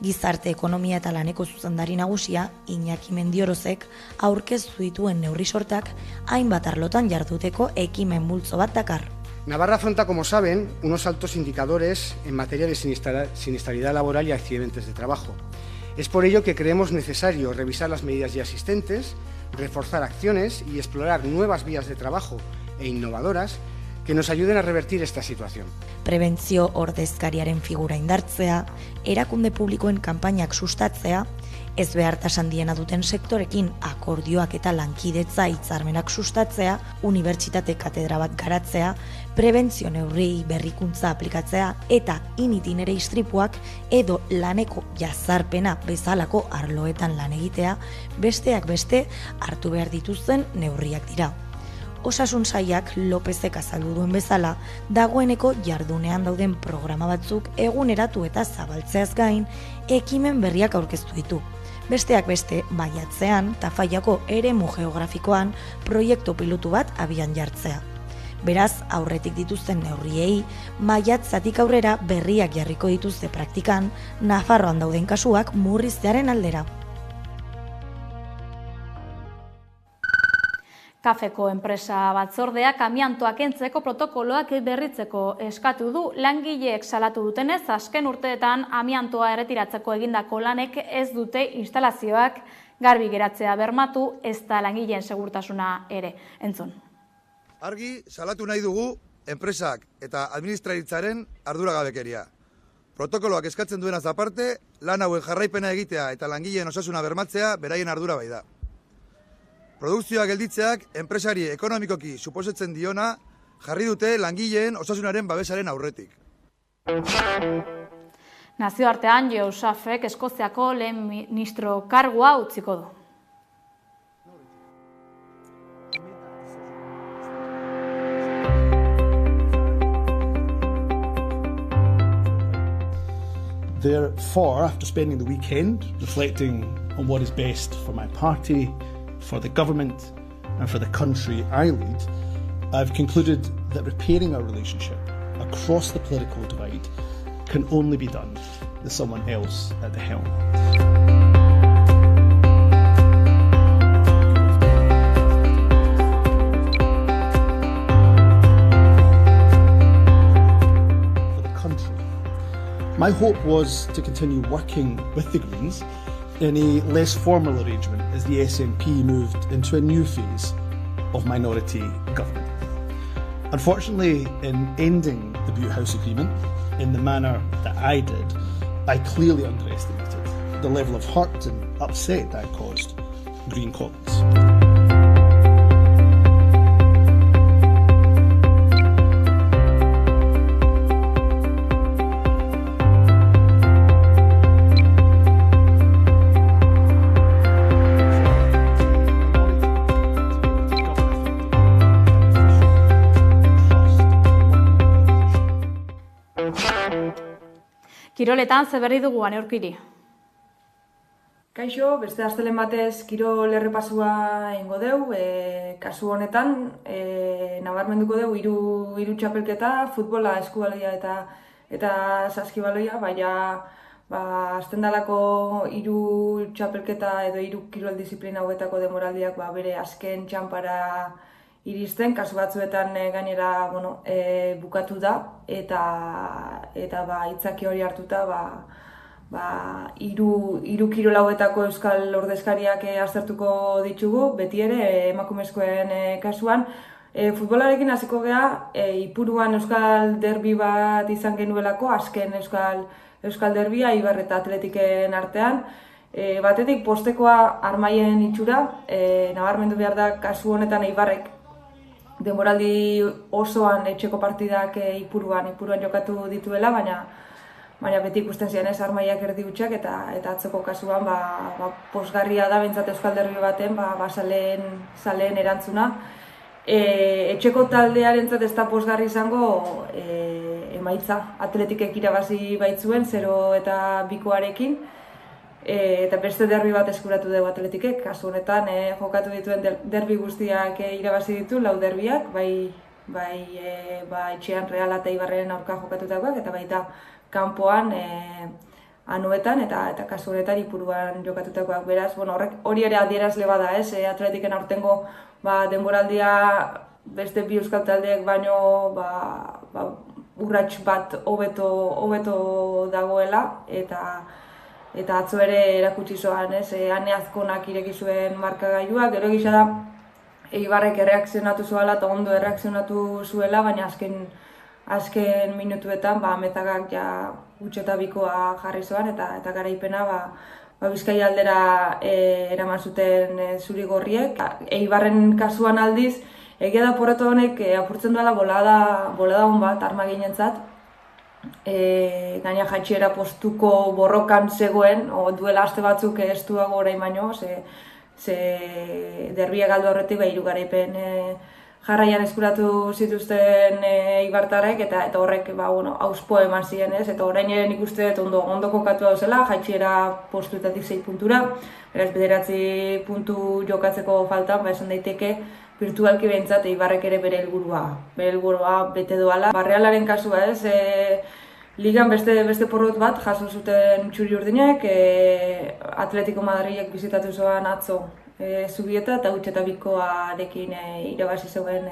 Gizarte ekonomia eta laneko zuzendari nagusia, Iñaki Mendiorozek, aurkeztu dituen neurri sortak hainbat arlotan jarduteko ekimen multzo bat dakar. Navarra afronta, como saben, unos altos indicadores en materia de siniestralidad laboral y accidentes de trabajo. Es por ello que creemos necesario revisar las medidas ya existentes, reforzar acciones y explorar nuevas vías de trabajo e innovadoras que nos ayuden a revertir esta situación. Prebentzio ordezkariaren figura indartzea, erakunde publikoen kanpainak sustatzea, ez behartas handiena duten sektorekin akordioak eta lankidetza hitzarmenak sustatzea, unibertsitate katedra bat garatzea, prebentzio neurriei berrikuntza aplikatzea eta initinere istripuak edo laneko jazarpena bezalako arloetan lan egitea, besteak beste hartu behar dituzten neurriak dira. Osasun sailak Lopezek azaldu duen bezala, dagoeneko jardunean dauden programa batzuk eguneratu eta zabaltzeaz gain, ekimen berriak aurkeztu ditu. Besteak beste, maiatzean, Tafallako eremu geografikoan proiektu pilotu bat abian jartzea. Beraz, aurretik dituzten neurriei, maiatzatik aurrera berriak jarriko dituzte praktikan, Nafarroan dauden kasuak murriztearen aldera. Kafeko enpresa batzordeak amiantoa kentzeko protokoloak berritzeko eskatu du. Langileek salatu dutenez, azken urteetan amiantoa erretiratzeko egindako lanek ez dute instalazioak garbi geratzea bermatu, ez da langileen segurtasuna ere. Entzun. Argi salatu nahi dugu enpresak eta administraritzaren arduragabekeria. Protokoloak eskatzen duenaz aparte, lan hauen jarraipena egitea eta langileen osasuna bermatzea beraien ardura bai da. Produkzioa gelditzeak enpresari ekonomikoki suposatzen diona jarri dute langileen osasunaren babesaren aurretik. Nazioartean Jehoshafek Eskoziako lehen ministro kargua utziko du. Therefore, after spending the weekend reflecting on what is best for my party, for the government and for the country I lead, I've concluded that repairing our relationship across the political divide can only be done with someone else at the helm. For the country, my hope was to continue working with the Greens in a less formal arrangement as the SNP moved into a new phase of minority government. Unfortunately, in ending the Butte House Agreement in the manner that I did, I clearly underestimated the level of hurt and upset that caused Green colleagues. Kiroletan ze berri dugu Aneurkiri. Kaixo, beste astelen batez kirol errepasua egingo deu, kasu honetan nabarmenduko deu hiru txapelketa, futbola, eskubaloia eta saskibaloia, baina azten dalako hiru txapelketa edo hiru kirol disiplina hauetako demoraldiak bere azken txanpara iristen, kasu batzuetan gainera bukatu da eta itzaki hori hartuta hiru kirol hauetako euskal ordezkariak aztertuko ditugu, beti ere emakumezkoen kasuan. Futbolarekin hasiko gea, Ipuruan euskal derbi bat izan genuelako, azken euskal derbia, Eibar eta Atletiken artean. Batetik postekoa Armaien itxura, nabarmendu behar da kasu honetan Eibarrek denboraldi osoan etxeko partidak Ipuruan jokatu dituela, baina beti ikusten ziren ez Armaiak erdi hutsak eta atzoko kasuan pozgarria da behintzat euskal derbi baten zaleen erantzuna. Etxeko taldearentzat ez da pozgarri izango emaitza. Atletikek irabazi baitzuen 0-2 eta beste derbi bat eskuratu dugu Atletikek. Kasu honetan jokatu dituen derbi guztiak irabazi ditu, 4 derbiak, bai etxean Reala eta Eibarren aurka jokatutakoak, eta baita kanpoan anuetan eta kasu honetan Ipuruan jokatutakoak. Beraz, hori ere adierazle bada, Atletiken aurtengo denboraldia beste bi euskal taldeek baino urrats bat hobeto dagoela eta atzo ere erakutsi zoan, Ane Azkonak ireki zuen markagailua, gero gisa da Eibarrek erreakzionatu zuela eta ondo erreakzionatu zuela, baina azken minutuetan Metagak ja gutxeta bikoa jarri zoan eta garaipena Bizkaia aldera eraman zuten zuri-gorriek. Eibarren kasuan aldiz, egia da porreto honek apurtzen duela bolada hon bat armaginentzat. Gaina jaitsiera postuko borrokan zegoen, duela aste batzuk estuago orain baino, ze derbia galdu horretik hiru garaipen jarraian eskuratu zituzten eibartarrek eta horrek hauspo eman ziren, eta orain ere nik uste dut ondo kokatu dauzela, jaitsiera postuetatik 6 puntura, beraz 9 puntu jokatzeko faltan, esan daiteke virtualki behintzat Eibarrek ere bere helburua bete doala. Realaren kasua ligan beste porrot bat jaso zuten txuri-urdinek, Atletico Madrilek bizitatu zoan atzo Zubieta eta gutxeta bikoarekin irabazi zeuden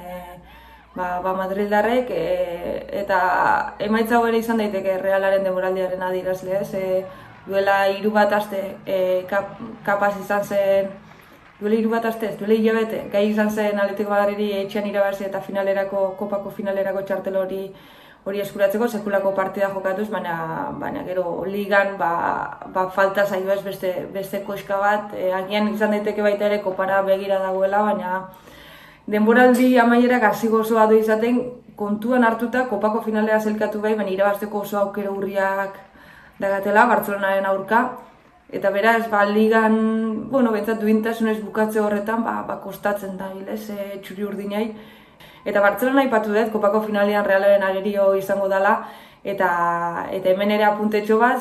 Madrildarrek, eta emaitza hori izan daiteke Realaren denboraldiaren adierazle, duela 3 bat aste kapaz izan zen, duela 3 bat aste, duela hilabete, gai izan zen Atletico Madrili etxean irabazi eta kopako finalerako txartel hori eskuratzeko sekulako partida jokatuz, baina gero ligan falta zaio ez beste koska bat, agian izan daiteke baita ere kopara begira dagoela, baina denboraldi amaierak hasi gozoa du izaten kontuan hartuta kopako finalera zelkatu baina irabazteko oso aukera urriak dagatela Bartzelonaren aurka, eta beraz ligan, bentsat duintasunez bukatze horretan kostatzen da txuri-urdinei. Eta Bartzelona aipatu dut, kopako finalean Realaren agerio izango dela, eta hemen ere apuntetxo bat,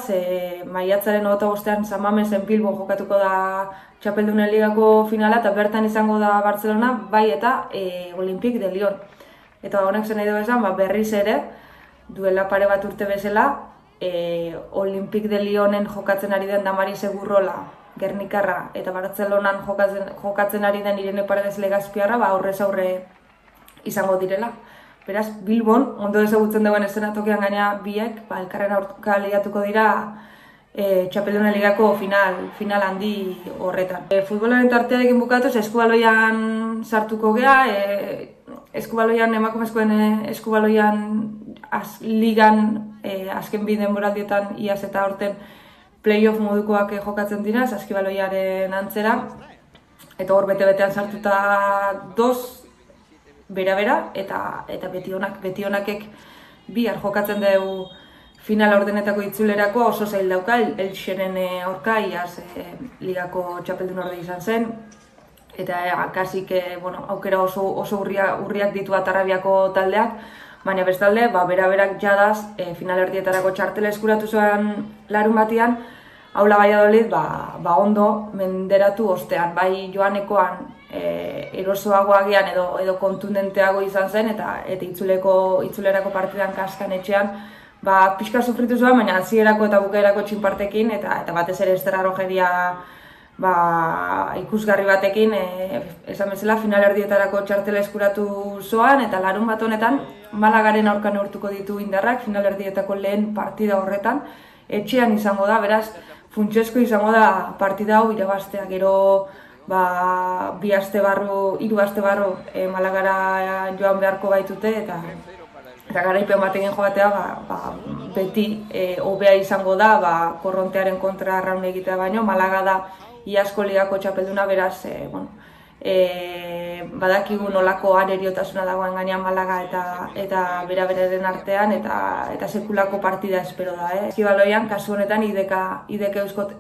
maiatzaren 25ean San Mamesen Bilbon jokatuko da Txapeldunen Ligako finala, eta bertan izango da Bartzelona, bai eta Olympique de Lyon. Eta honek zen nahi du esan, berriz ere, duela pare bat urte bezala, Olympique de Lyonen jokatzen ari den Damari Segurrola, Gernikarra, eta Bartzelonan jokatzen ari den Irene Paredes Legazpiarra, aurrez aurre izango direla. Beraz, Bilbon, ondo ezagutzen dagoen eszenatokian gaina biek, elkarren aurka lehiatuko dira Txapeldunen Ligako final handi horretan. Futbolaren tartearekin bukatuz, eskubaloian sartuko gea, emakumezkoen eskubaloian ligan azken bi denboraldietan iaz eta aurten playoff modukoak jokatzen dira, saskibaloiaren antzera, eta hor bete-betean sartuta 2 bera, eta beti honakek bihar jokatzen dugu final ordenetako itzulerako oso zail dauka, Elxeren aurka, iaz ligako txapeldun orde izan zen, eta kasik aukera oso urriak ditu Atarrabiako taldeak, baina bestalde, bera-berak jadaz final erdietarako txartela eskuratu zuen larun batian, Aula Valladolid ondo menderatu ostean, bai joanekoan erosoagoagian edo kontundenteago izan zen, eta itzulerako partidan kaskan etxean pixka sufritu zuen, baina hasierako eta bukaerako txinpartekin, eta batez ere Ester Arrojeria ikusgarri batekin, esan bezala final erdietarako txartela eskuratu zoan, eta larun bat honetan Malagaren aurka neurtuko ditu indarrak final erdietako lehen partida horretan, etxean izango da, beraz, funtsezko izango da partida hau irabaztea, gero 3 aste barru Malagara joan beharko baitute, eta garaipen batekin joatea beti hobea izango da, korrontearen kontra arraun egitea baino, Malaga da iazko ligako txapelduna, beraz, badakigu nolako areriotasuna dagoen gainean Malaga eta bera-beraren artean, eta sekulako partida espero da. Eskibaloian, kasu honetan, ideka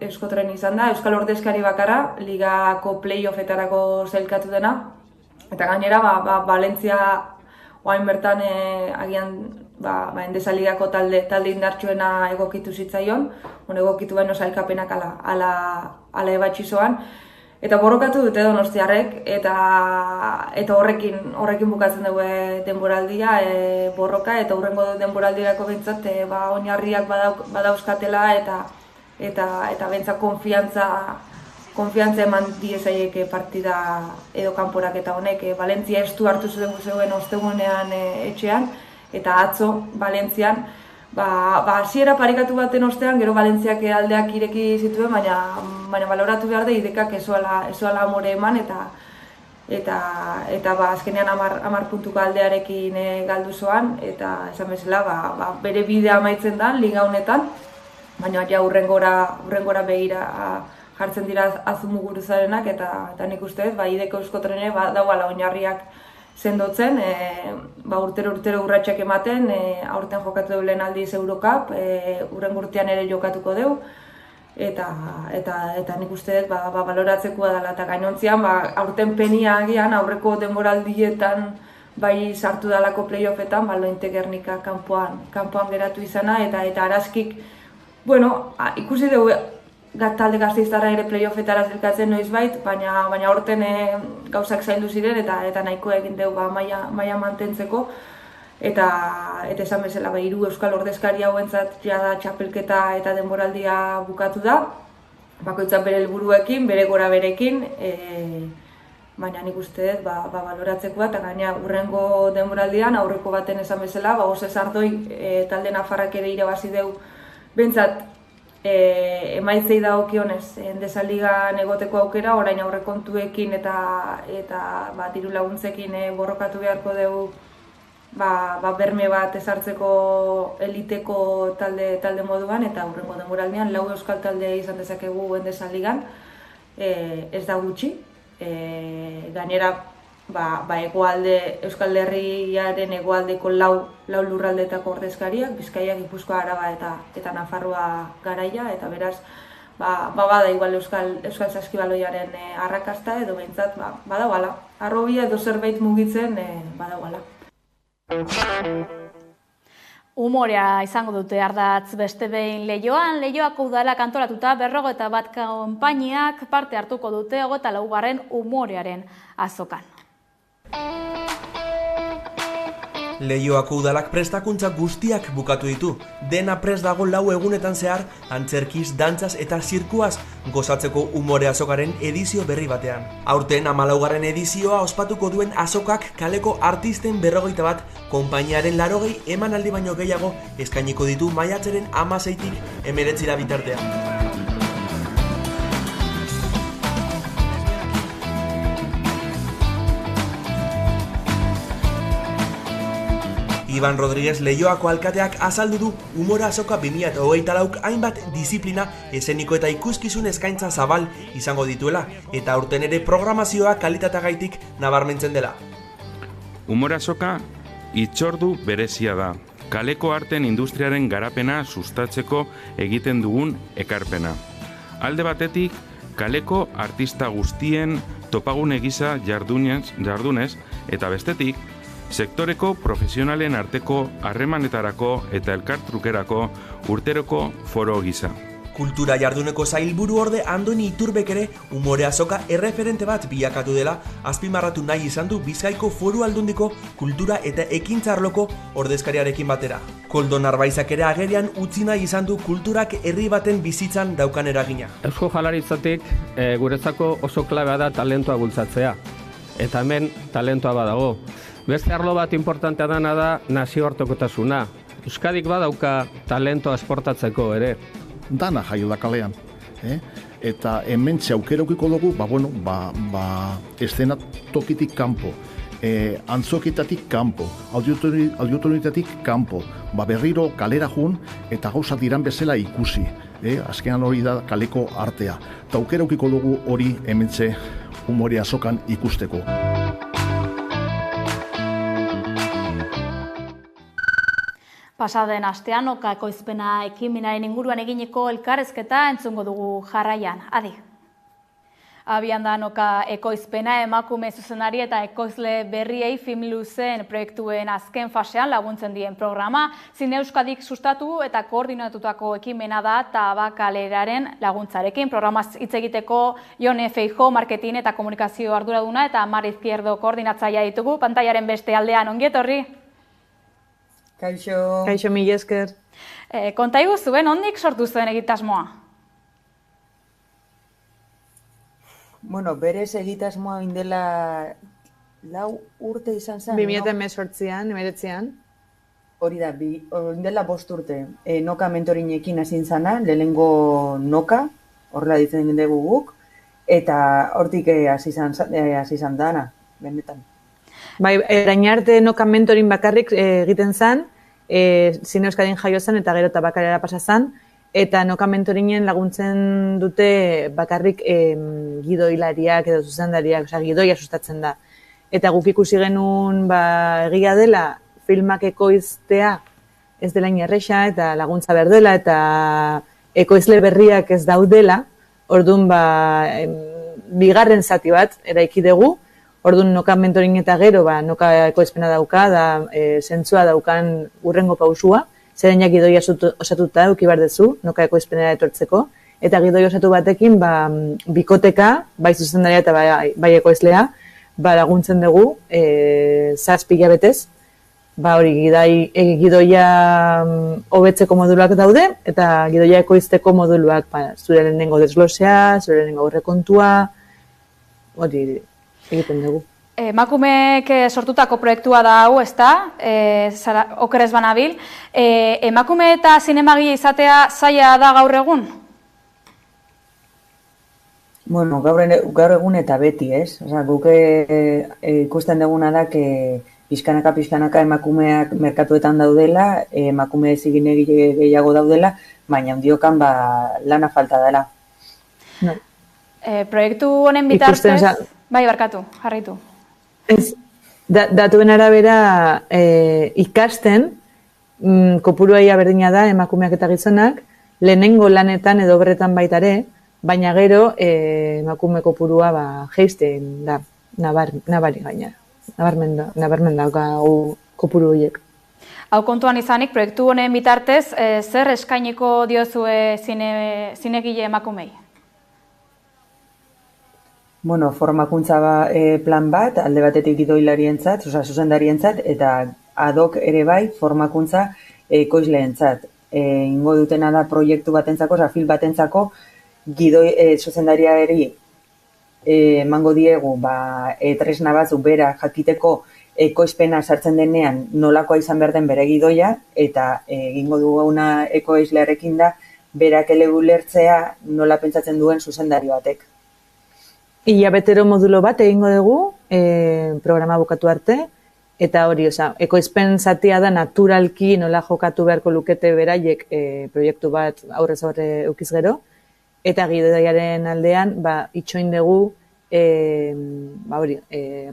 Euskotren izan da, Euskal ordezkari bakarra, ligako playoffetarako zailkatu dena, eta gainera, Valentzia oain bertan agian Endesa ligako talde indartsuena egokitu zitzaion, egokitu baino zailkapenak ala ebatxi zoan, eta borrokatu dute Donostiarrek, eta horrekin bukatzen dugu denboraldia, borroka, eta hurrengo denboraldirako behintzat oinarriak badauzkatela, eta bentsat konfiantza eman diezaieke partida edo kanporak eta honek. Valentzia estu hartu zeuen ostegunean etxean, eta atzo Valentzian, hasiera parekatu baten ostean, gero Valentziak aldeak ireki zituen, baina baloratu behar da idekak ezoala amore eman, eta azkenean 10 puntuko aldearekin galdu zoan, eta esan bezala bere bidea amaitzen da liga honetan, baina ja hurrengora begira jartzen dira Azumuguruzarenak, eta nik uste, ideko Euskotrene dauala oinarriak sendotzen, urtero urratsak ematen, aurten jokatu deu lehen aldiz Eurocup, hurrengo urtean ere jokatuko deu, eta nik uste baloratzekoa dela, eta gainontzian aurten penia agian aurreko denboraldietan bai sartu dalako playoffetan, Lointe Gernika kanpoan geratu izana, eta Araskik, ikusi dugu talde Gasteiztarra ere playoffetara zerkatzen noizbait, baina aurten gauzak zaildu ziren eta nahiko egin dugu maila mantentzeko, eta esan bezala 3 euskal ordezkari hauentzat jada txapelketa eta denboraldia bukatu da, bakoitzak bere helburuekin, bere gora berekin, baina nik uste dut baloratzekoa, eta gaina hurrengo denboraldian aurreko baten esan bezala, Ose Sardoi talde nafarrak ere irabazi deu bentsat emaitzei dagokionez Endesa Ligan egoteko aukera, orain aurrekontuekin eta diru laguntzekin borrokatu beharko dugu berme bat ezartzeko eliteko talde moduan, eta hurrengo denboraldian 4 euskal talde izan dezakegu Endesa Ligan, ez da gutxi. Gainera egoalde, Euskal Herriaren egoaldeko 4 lurraldetako ordezkariak, Bizkaia, Gipuzkoa, Araba eta Nafarroa garaia, eta beraz, bada igual Euskal Saskibaloiaren arrakasta, edo behintzat, badauala. Arrobia edo zerbait mugitzen, badauala. Umorea izango dute ardatz beste behin Leioan. Leioako udalak antolatuta 51 konpainiak parte hartuko dute 24. umorearen azokan. Leioako udalak prestakuntza guztiak bukatu ditu. Dena prest dago 4 egunetan zehar, antzerkiz, dantzaz eta zirkuaz gozatzeko umore azokaren edizio berri batean. Aurten 14. edizioa ospatuko duen azokak kaleko artisten 51 konpainiaren 80 emanaldi baino gehiago eskainiko ditu maiatzaren 16tik 19 bitartean. Iban Rodríguez Leioako alkateak azaldu du umore azoka 2024 hainbat disiplina eseniko eta ikuskizun eskaintza zabal izango dituela, eta aurten ere programazioa kalitatagaitik nabarmentzen dela. Umore azoka hitzordu berezia da. Kaleko arten industriaren garapena sustatzeko egiten dugun ekarpena. Alde batetik, kaleko artista guztien topagune gisa jardunez, eta bestetik, sektoreko profesionalen arteko harremanetarako eta elkartrukerako urteroko foro gisa. Kultura jarduneko sailburu orde Andoni Iturbek ere umore azoka erreferente bat bilakatu dela azpimarratu nahi izan du Bizkaiko Foru Aldundiko kultura eta ekintzarloko ordezkariarekin batera. Koldo Narbaizak ere agerian utzi nahi izan du kulturak herri baten bizitzan daukan eragina. Eusko Jaurlaritzatik guretzako oso klabea da talentua bultzatzea, eta hemen talentua badago. Beste arlo bat importantea dana da nazioartekotasuna. Euskadik badauka talentoa esportatzeko ere. Dana jaio da kalean. Eta hementxe aukerokiko dugu, estena tokitik kanpo, antzokitatik kanpo, audiotonitatik kanpo, berriro kalera jun eta gauza diran bezala ikusi. Azkenan hori da kaleko artea. Eta aukerokiko dugu hori hementxe umore azokan ikusteko. Pasaden astean Oka ekoizpena ekimenaren inguruan eginiko elkarrezketa entzungo dugu jarraian. Adi. Abian da Oka ekoizpena emakume zuzenari eta ekoizle berriei film luzeen proiektuen azken fasean laguntzen dien programa. Zine Euskadik sustatu eta koordinatutako ekimena da Tabakaleraren laguntzarekin. Programaz hitz egiteko Jone Feijo marketing eta komunikazio arduraduna eta Mar Izquierdo koordinatzailea ditugu. Pantaiaren beste aldean ongi etorri. Kaixo, mila esker. Konta iguzu, nondik sortu zuen egitasmoa? Bueno, berez egitasmoa indela 4 urte izan zen. 2018an, 19an. Hori da, indela 5 urte. Noka mentorinekin hasi zana, lehenengo noka, horrela ditzen dugu guk, eta hortik hasi izan dana, benetan. Bai, erain arte noka mentorin bakarrik egiten zen, Zine Euskadin jaio zen eta gero tabakarera pasa zen, eta noka mentorinen laguntzen dute bakarrik gidoilariak edo zuzendariak, osea, gidoia sustatzen da. Eta guk ikusi genuen egia dela, filmak ekoiztea ez dela inerresa eta laguntza behar dela eta ekoizle berriak ez daudela, orduan bigarren zati bat eraiki dugu, orduan noka mentoring eta gero noka ekoizpena dauka, da zentzua daukan urrengo pausua, zeren gidoia osatuta eduki behar dezu, noka ekoizpenera etortzeko, eta gidoia osatu batekin bikoteka, bai zuzendaria eta bai ekoizlea, laguntzen dugu 7 hilabetez, hori gidoia hobetzeko moduluak daude, eta gidoia ekoizteko moduluak zure lehenengo desglosea, zure lehenengo aurrekontua, hori egiten dugu. Emakumeek sortutako proiektua da hau, ezta? Okerez banabil. Emakume eta zinemagile izatea zaila da gaur egun? Bueno, gaur egun eta beti, ez? Osa, guk ikusten duguna da pixkanaka emakumeak merkatuetan daudela, emakume ziginegile gehiago daudela, baina handiokan lana falta dela. Proiektu honen bitartez... Bai, barkatu, jarraitu. Datuen arabera ikasten, kopuruaia berdina da emakumeak eta gizonak, lehenengo lanetan edo berretan baitare, baina gero emakume kopurua jeisten da, nabari gaina. Nabarmen dauka kopuru horiek. Hau kontuan izanik, proiektu honen bitartez, zer eskainiko diozue zinegile emakumei? Bueno, formakuntza plan bat, alde batetik gidoilarientzat, zuzendarientzat, eta adok ere bai formakuntza ekoizleentzat. Ingo dutena da proiektu batentzako, film batentzako, zuzendariari emango diegu tresna batzuk bera jakiteko ekoizpena sartzen denean nolakoa izan behar den bere gidoia, eta egingo duguna ekoizlearekin da berak ulertzea nola pentsatzen duen zuzendari batek. Hilabetero modulo bat egingo dugu, programa bukatu arte, eta hori, ekoizpen zatia da naturalki nola jokatu beharko lukete beraiek proiektu bat aurrez aurre eukiz gero, eta gidoiaren aldean, itxoin dugu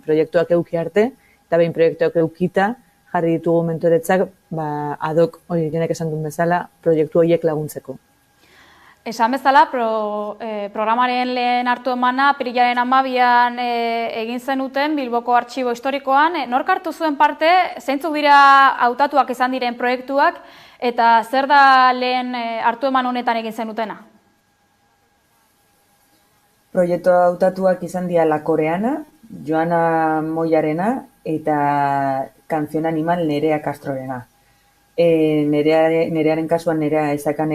proiektuak euki arte, eta behin proiektuak eukita, jarri ditugu mentoretzak, adok, hori genek esan duen bezala, proiektu horiek laguntzeko. Esan bezala, programaren lehen hartu emana, apirilaren 12an egin zenuten Bilboko Artxibo Historikoan. Nork hartu zuen parte, zeintzuk dira hautatuak izan diren proiektuak, eta zer da lehen hartu eman honetan egin zenutena? Proiektu hautatuak izan dira La Koreana, Joana Moiarena, eta Kanzion Animal Nerea Castrorena. Nerearen kasuan nerea ezakan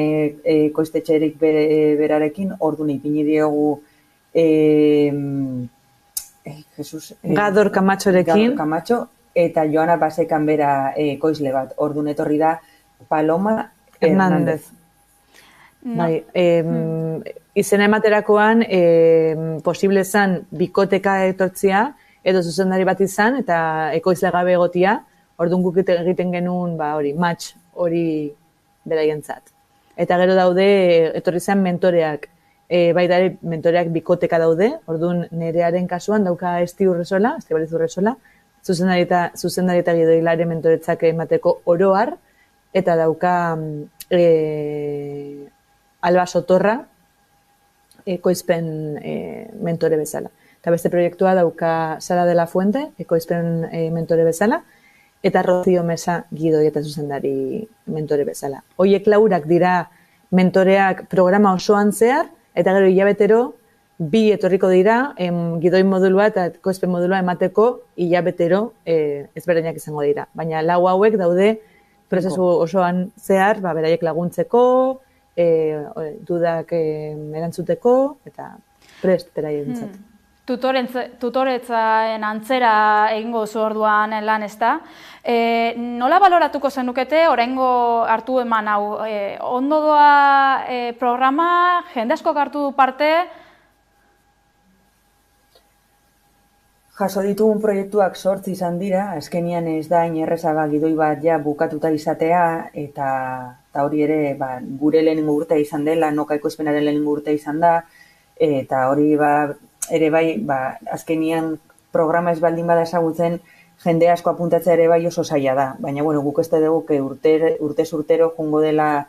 koiztetxerik berarekin, orduan ipini diogu Gador Kamatxorekin, eta Joana Basekan bera koizle bat, orduan etorri da Paloma Hernández. Izena ematerakoan posible zen bikoteka etortzia, edo zuzendari bat izan, eta ekoizle gabe egotia, orduan guk egiten genuen match hori beraientzat. Eta gero daude, etorri zen mentoreak, baita mentoreak bikoteka daude, orduan nerearen kasuan dauka Estibaliz Urresola, zuzendari eta gidoilari mentoretzak emateko oroar, eta dauka Alba Sotorra ekoizpen mentore bezala. Eta beste proiektua dauka Sara de la Fuente, ekoizpen mentore bezala, eta Rocio Mesa gidoi eta zuzendari mentore bezala. Hoiek laurak dira mentoreak programa osoan zehar, eta gero hilabetero bi etorriko dira gidoi modulua eta ekoizpen modulua emateko hilabetero ezberdinak izango dira. Baina lau hauek daude prozesu osoan zehar, beraiek laguntzeko, dudak erantzuteko, eta prest beraientzat. Tutoretzaen antzera egingo duzu orduan lan, ezta? Nola baloratuko zenukete oraingo hartu eman hau? Ondo doa programa, jende askok hartu du parte? Jaso ditugun proiektuak 8 izan dira, azkenian ez da erreza gidoi bat ja bukatuta izatea, eta hori ere gure lehenengo urtea izan dela, Noka ekoizpenaren lehenengo urtea izan da, eta hori ere bai, azkenian programa ez baldin bada ezagutzen, jende asko apuntatzea ere bai oso zaila da. Baina, guk ez dugu urtez urtero jungo dela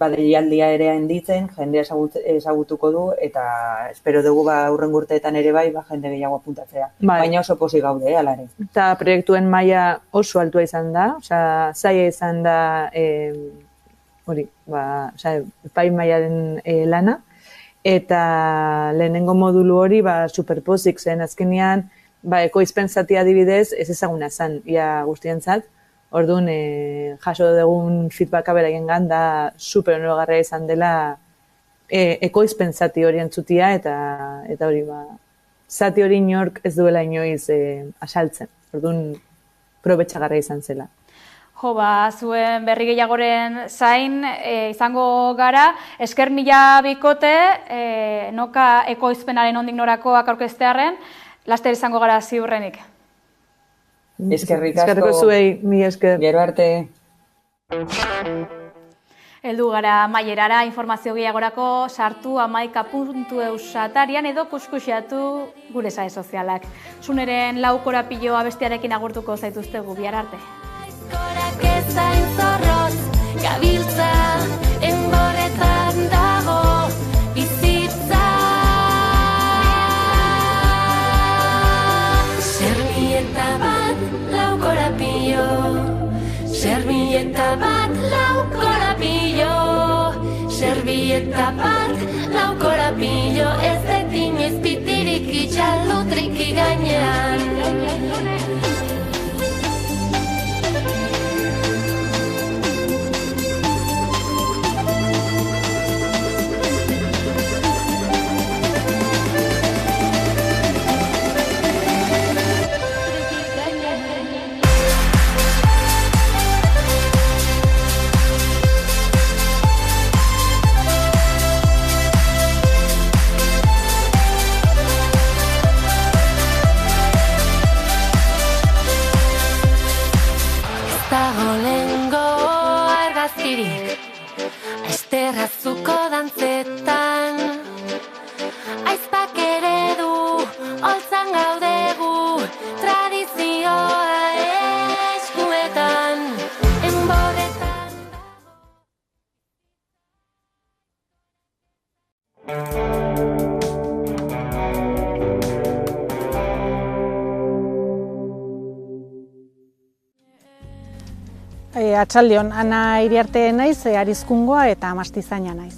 deialdia ere handitzen, jende ezagutuko du, eta espero dugu hurrengo urteetan ere bai, jende gehiago apuntatzea. Baina oso pozik gaude, ala ere. Eta proiektuen maila oso altua izan da, zaila izan da, epai mailaren lana, eta lehenengo modulu hori superpozik zen azkenean, ekoizpen zati adibidez ez ezaguna zen, ia guztientzat. Orduan, jaso dugun feedbacka beraien da super onogarria izan dela ekoizpen zati hori entzutia, eta hori zati hori inork ez duela inoiz asaltzen. Orduan, probetxagarra izan zela. Zuen berri gehiagoren zain izango gara, esker mila bikote, Noka ekoizpenaren ondik norakoak aurkeztearren, laster izango gara ziurrenik. Eskerrik asko. Eskerriko zuei, mi esker. Gero arte. Heldu gara amaierara, informazio gehiagorako sartu amaika.eus atarian edo kuskusiatu gure sare sozialak. Zuneren lau korapilo abestiarekin agurtuko zaituztegu, bihar arte. Korak ezain zorroz, gabiltza, enborretan dago, bizitza. Servieta bat, lau korapilo, servieta bat, lau korapilo, servieta bat, lau korapilo, ez detin ez pitirik itxalutrik gainean. Esterrazuko dantzetan aizpak ere du, holtzan gaudegu, tradizioa eskuetan, enborretan. Atxaldion, Ana Iriarte naiz, Arizkungoa eta Amastizaina naiz.